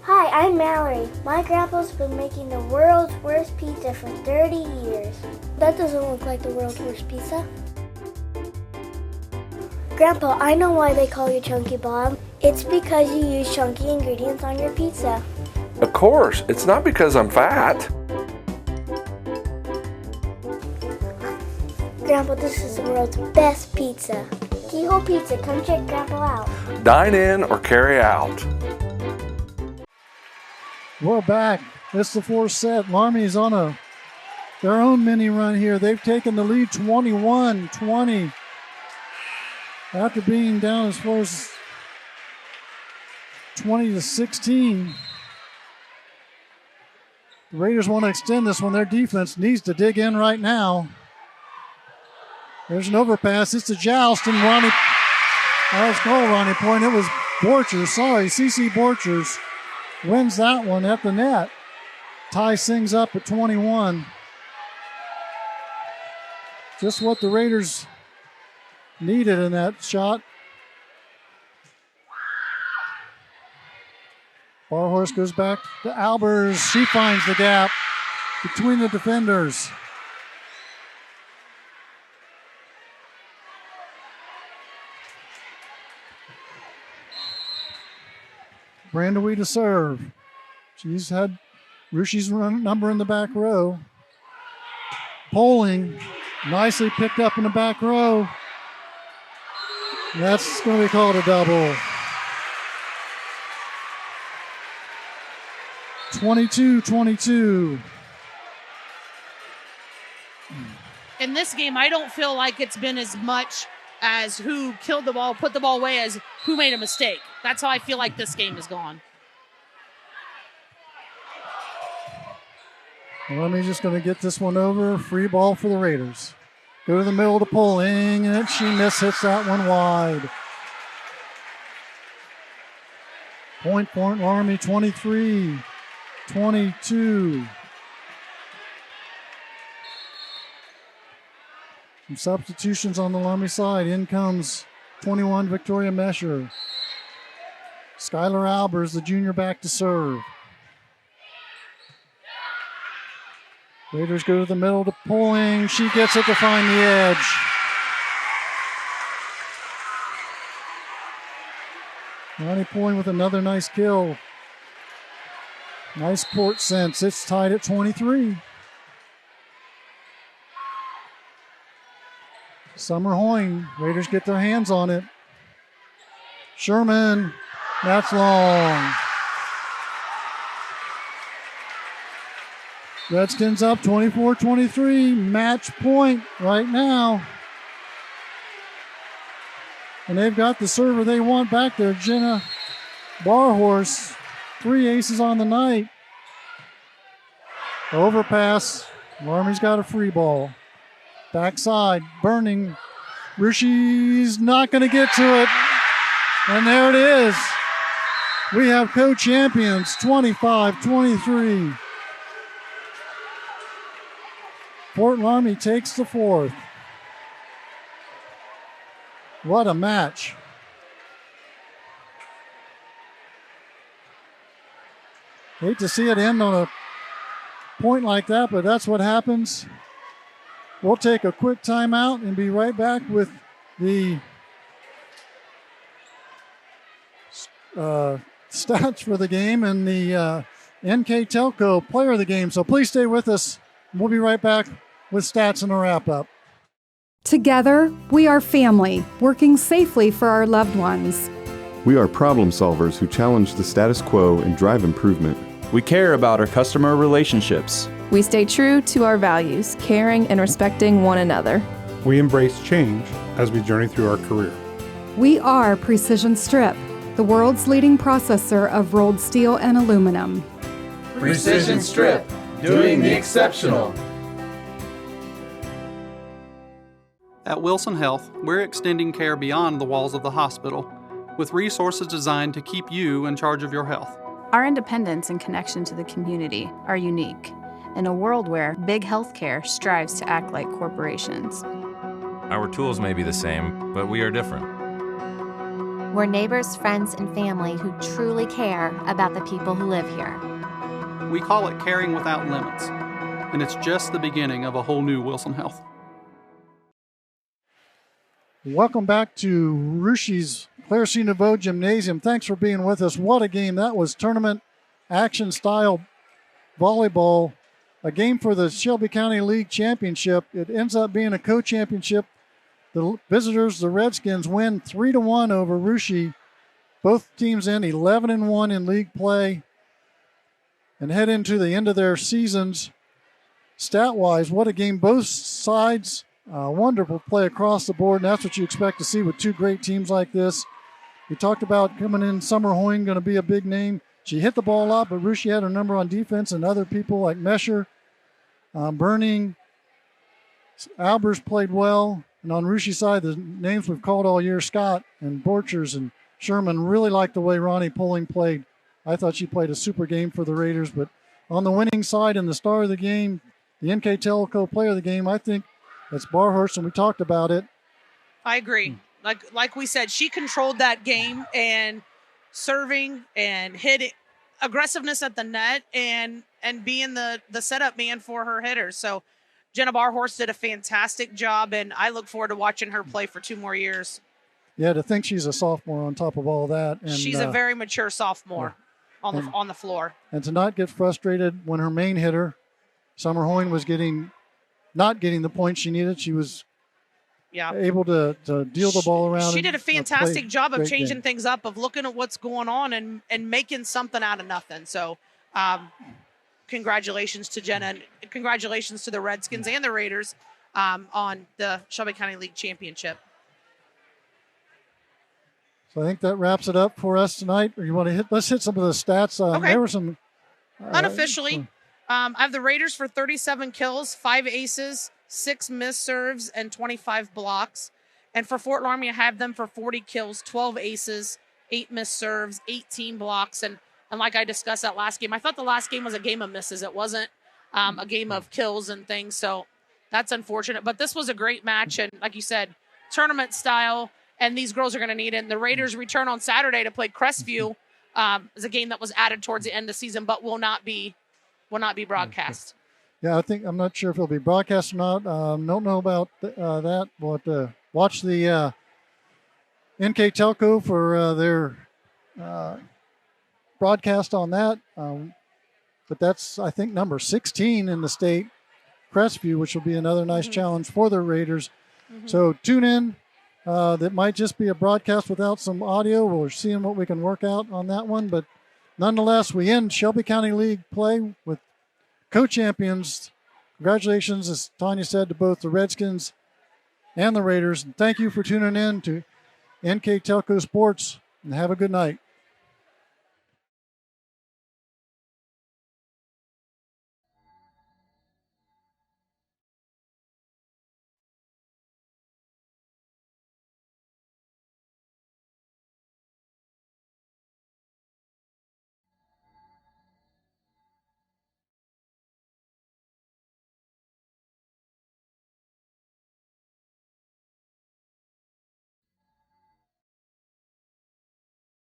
Hi, I'm Mallory. My grandpa's been making the world's worst pizza for 30 years. That doesn't look like the world's worst pizza. Grandpa, I know why they call you Chunky Bob. It's because you use chunky ingredients on your pizza. Of course, it's not because I'm fat. Grandpa, this is the world's best pizza. Keyhole Pizza, come check Grandpa out. Dine in or carry out. We're back. It's the fourth set. Loramie's on their own mini run here. They've taken the lead 21-20 after being down as far as 20-16. The Raiders want to extend this one. Their defense needs to dig in right now. There's an overpass. It's a joust, and Ronnie. I was called Ronnie Point. It was Borchers. Sorry, CC Borchers wins that one at the net. Ties things up at 21. Just what the Raiders needed in that shot. Barhorse goes back to Albers. She finds the gap between the defenders. Brandaway to serve. She's had Rushi's number in the back row. Poling, nicely picked up in the back row. That's going to be called a double. 22-22. In this game, I don't feel like it's been as much as who killed the ball, put the ball away, as who made a mistake. That's how I feel like this game is gone. Loramie's just going to get this one over. Free ball for the Raiders. Go to the middle to Poling, and she hits that one wide. Point Loramie 23-22. Some substitutions on the Loramie side. In comes 21 Victoria Mesher. Skylar Albers, the junior, back to serve. Raiders go to the middle to Poling. She gets it to find the edge. Ronnie Poling with another nice kill. Nice court sense. It's tied at 23. Summer Hoying. Raiders get their hands on it. Sherman. That's long. Redskins up 24-23. Match point right now. And they've got the server they want back there, Jenna Barhorse. 3 aces on the night. Overpass. Loramie's got a free ball. Backside, burning. Rushi's not going to get to it. And there it is. We have co-champions, 25-23. Fort Loramie takes the fourth. What a match. Hate to see it end on a point like that, but that's what happens. We'll take a quick timeout and be right back with the stats for the game and the NKTelco player of the game. So please stay with us. We'll be right back with stats and a wrap-up. Together, we are family, working safely for our loved ones. We are problem solvers who challenge the status quo and drive improvement. We care about our customer relationships. We stay true to our values, caring and respecting one another. We embrace change as we journey through our career. We are Precision Strip, the world's leading processor of rolled steel and aluminum. Precision Strip, doing the exceptional. At Wilson Health, we're extending care beyond the walls of the hospital with resources designed to keep you in charge of your health. Our independence and connection to the community are unique in a world where big healthcare strives to act like corporations. Our tools may be the same, but we are different. We're neighbors, friends, and family who truly care about the people who live here. We call it caring without limits, and it's just the beginning of a whole new Wilson Health. Welcome back to Rushie's Claire C. Nouveau Gymnasium. Thanks for being with us. What a game. That was tournament action style volleyball, a game for the Shelby County League Championship. It ends up being a co-championship. The visitors, the Redskins, win 3-1 over Rushie. Both teams in 11-1 in league play and head into the end of their seasons. Stat-wise, what a game. Both sides, wonderful play across the board, and that's what you expect to see with two great teams like this. We talked about coming in, Summer Hoyne going to be a big name. She hit the ball a lot, but Rushie had her number on defense, and other people like Mesher, Burning, Albers played well. And on Rushie's side, the names we've called all year, Scott and Borchers and Sherman, really liked the way Ronnie Pulling played. I thought she played a super game for the Raiders. But on the winning side and the star of the game, the NKTelco player of the game, I think it's Barhurst, and we talked about it. I agree. Like we said, she controlled that game and serving and hitting, aggressiveness at the net and being the setup man for her hitters. So Jenna Barhorst did a fantastic job, and I look forward to watching her play for 2 more years. Yeah, to think she's a sophomore on top of all that. And she's a very mature sophomore on the floor. And to not get frustrated when her main hitter, Summer Hoyne, was not getting the points she needed. She was able to deal the ball around. She did a fantastic job of changing things up, of looking at what's going on and making something out of nothing. So congratulations to Jenna, and congratulations to the Redskins and the Raiders on the Shelby County League Championship. So I think that wraps it up for us tonight. Or you want to let's hit some of the stats. Okay. There were some unofficially. I have the Raiders for 37 kills, 5 aces, 6 missed serves, and 25 blocks. And for Fort Loramie, I have them for 40 kills, 12 aces, 8 missed serves, 18 blocks. And like I discussed that last game, I thought the last game was a game of misses. It wasn't a game of kills and things. So that's unfortunate. But this was a great match. And like you said, tournament style. And these girls are going to need it. And the Raiders return on Saturday to play Crestview. It's a game that was added towards the end of the season, but will not be broadcast. Yeah, I'm not sure if it'll be broadcast or not. Don't know about that. But watch the NKTelco for their broadcast on that. But that's, I think, number 16 in the state, Crestview, which will be another nice challenge for the Raiders. So tune in. That might just be a broadcast without some audio. We're seeing what we can work out on that one. But nonetheless, we end Shelby County League play with co-champions. Congratulations, as Tanya said, to both the Redskins and the Raiders. And thank you for tuning in to NKTelco Sports, and have a good night.